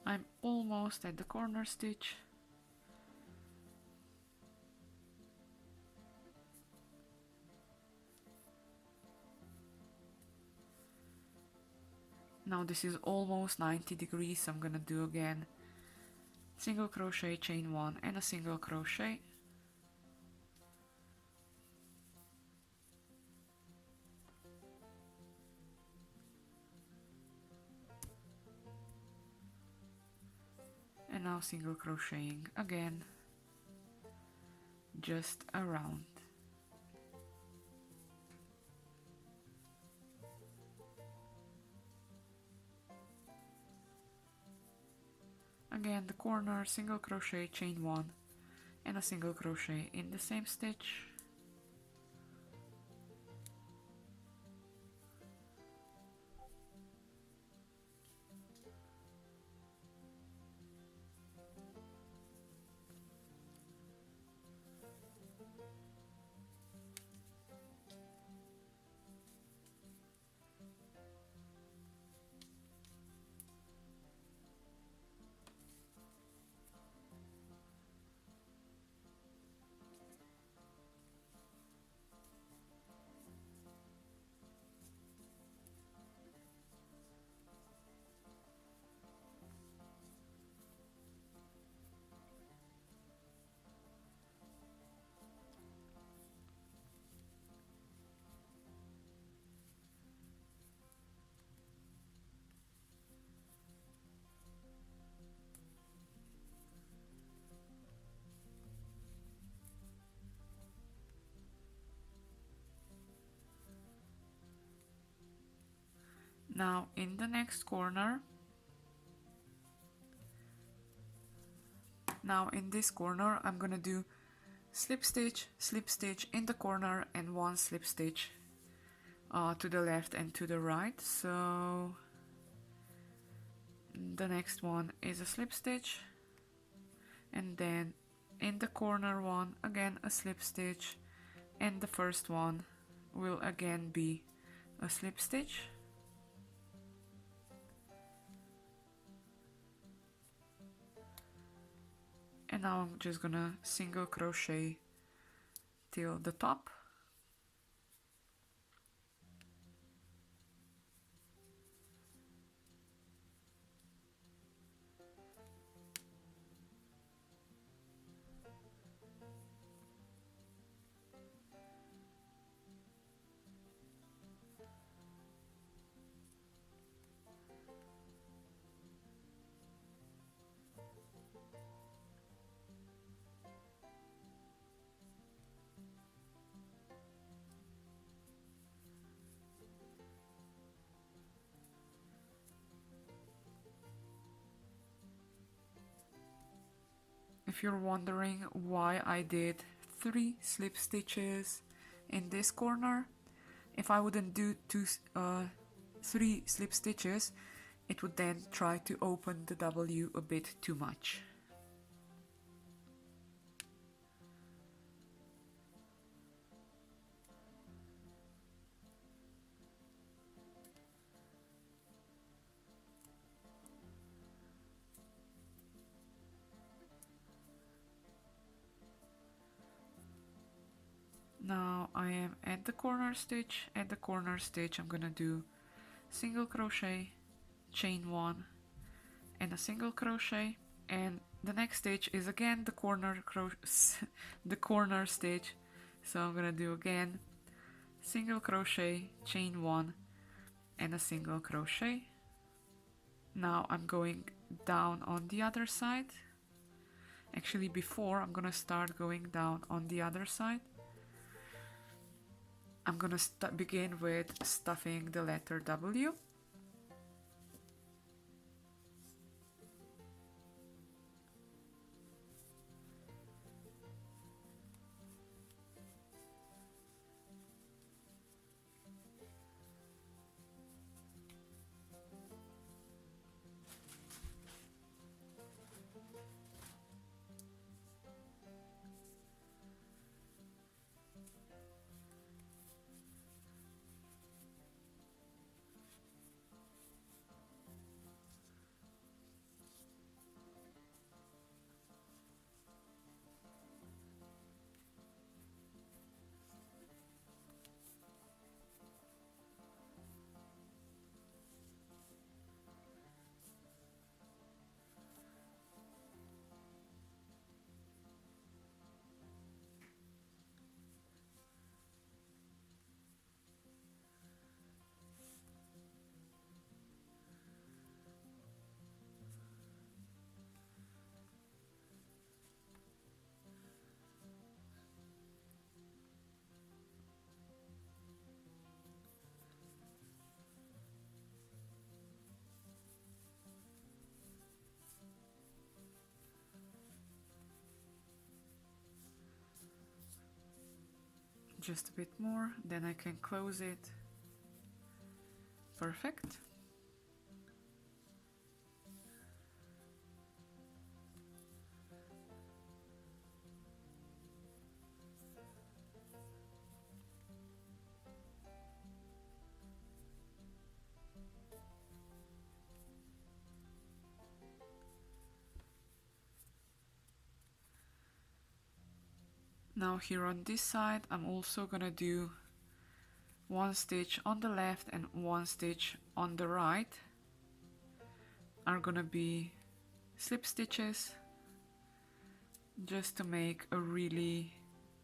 I'm almost at the corner stitch. Now this is almost 90 degrees, so I'm gonna do again single crochet, chain 1 and a single crochet. And now single crocheting again, just around. Again, the corner, single crochet, chain 1 and a single crochet in the same stitch. Now in the next corner, now in this corner I'm gonna do slip stitch in the corner and one slip stitch to the left and to the right. So the next one is a slip stitch, and then in the corner one again a slip stitch, and the first one will again be a slip stitch. And now I'm just gonna single crochet till the top. If you're wondering why I did 3 slip stitches in this corner, if I wouldn't do 3 slip stitches, it would then try to open the W a bit too much. Now I am at the corner stitch. At the corner stitch I'm gonna do single crochet, chain 1 and a single crochet, and the next stitch is again the corner the corner stitch, so I'm gonna do again single crochet, chain 1 and a single crochet. Now I'm going down on the other side. Actually, before I'm gonna start going down on the other side, I'm gonna begin with stuffing the letter W. Just a bit more, then I can close it. Perfect. Now here on this side I'm also gonna do one stitch on the left and one stitch on the right are gonna be slip stitches, just to make a really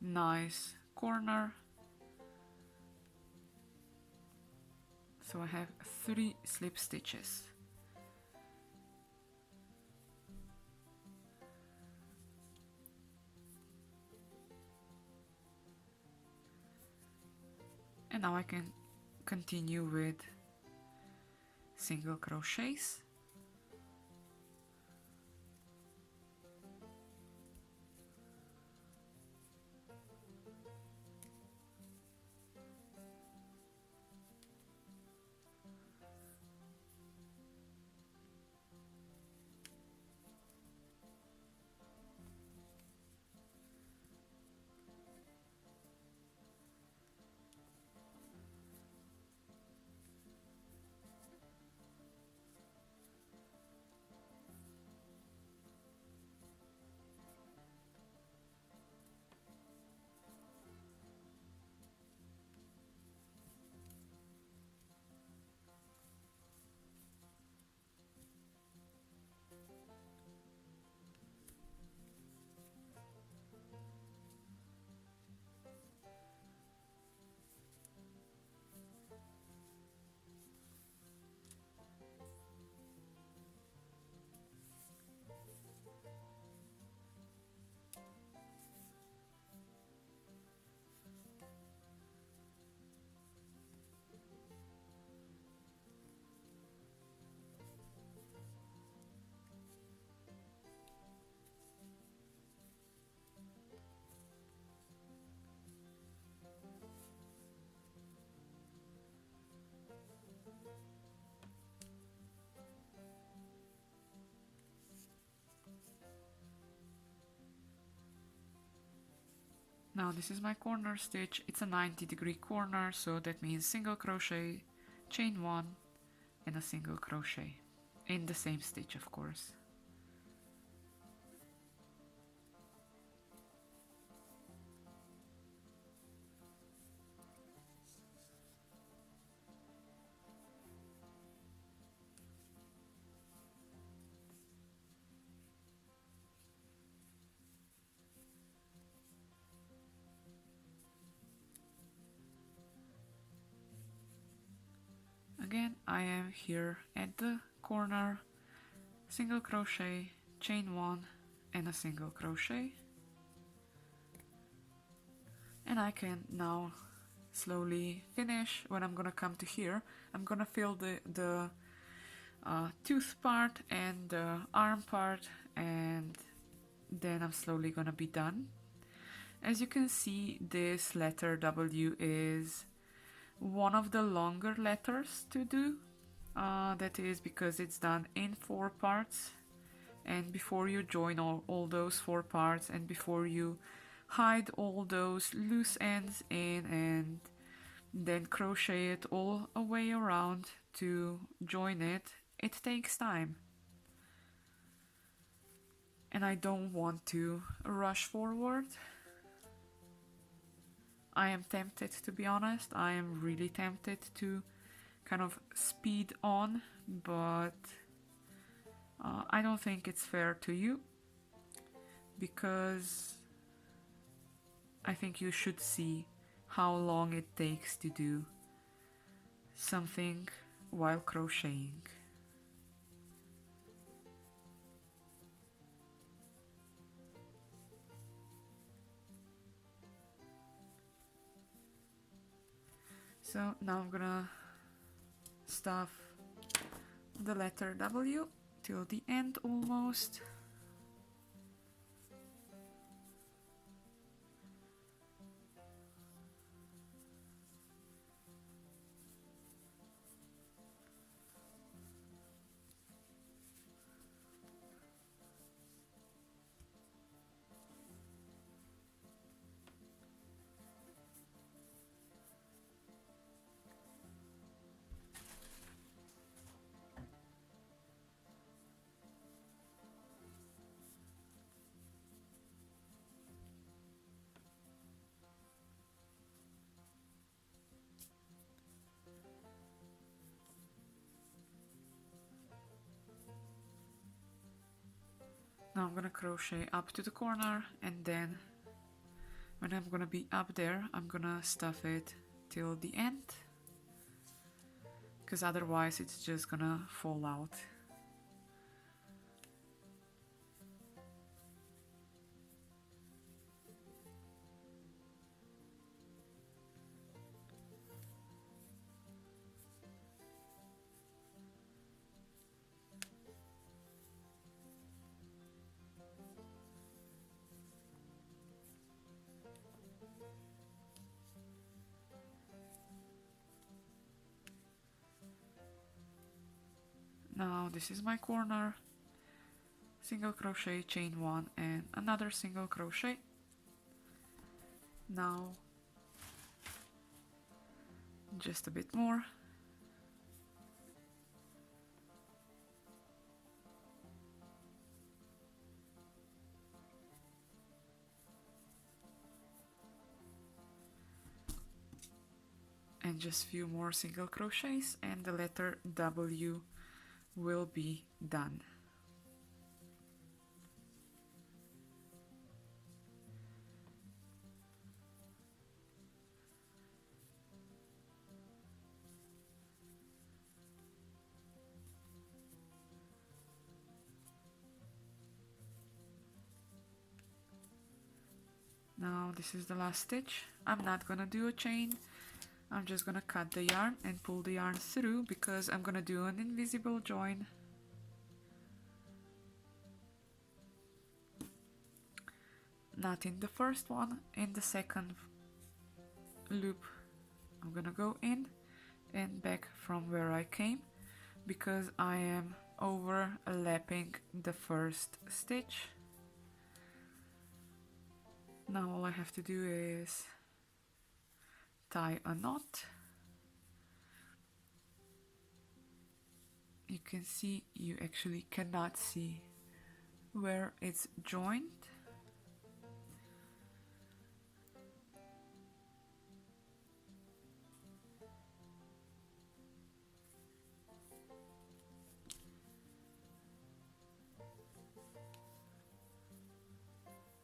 nice corner. So I have 3 slip stitches. And now I can continue with single crochets. Now this is my corner stitch. It's a 90-degree corner, so that means single crochet, chain 1 and a single crochet in the same stitch, of course. Again, I am here at the corner, single crochet, chain 1 and a single crochet, and I can now slowly finish. When I'm gonna come to here, I'm gonna fill the tooth part and the arm part, and then I'm slowly gonna be done. As you can see, this letter W is one of the longer letters to do. That is because it's done in 4 parts, and before you join all those 4 parts and before you hide all those loose ends in and then crochet it all a way around to join it, it takes time. And I don't want to rush forward. I am tempted, to be honest. I am really tempted to kind of speed on, but I don't think it's fair to you, because I think you should see how long it takes to do something while crocheting. So now I'm gonna stuff the letter W till the end almost. Now I'm gonna crochet up to the corner, and then when I'm gonna be up there, I'm gonna stuff it till the end, because otherwise it's just gonna fall out. Now this is my corner, single crochet, chain 1 and another single crochet. Now just a bit more. And just few more single crochets and the letter W will be done. Now this is the last stitch. I'm not gonna do a chain. I'm just gonna cut the yarn and pull the yarn through, because I'm gonna do an invisible join. Not in the first one, in the second loop I'm gonna go in and back from where I came, because I am overlapping the first stitch. Now all I have to do is tie a knot. You can see, you actually cannot see where it's joined.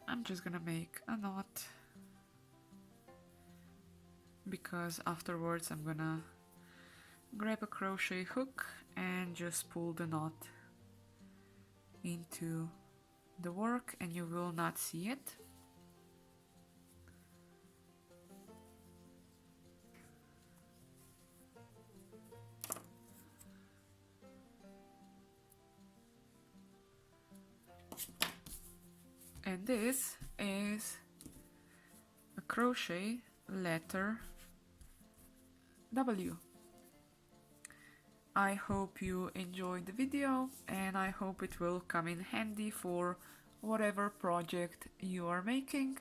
I'm just gonna make a knot because afterwards I'm gonna grab a crochet hook and just pull the knot into the work and you will not see it. And this is a crochet letter W. I hope you enjoyed the video and I hope it will come in handy for whatever project you are making.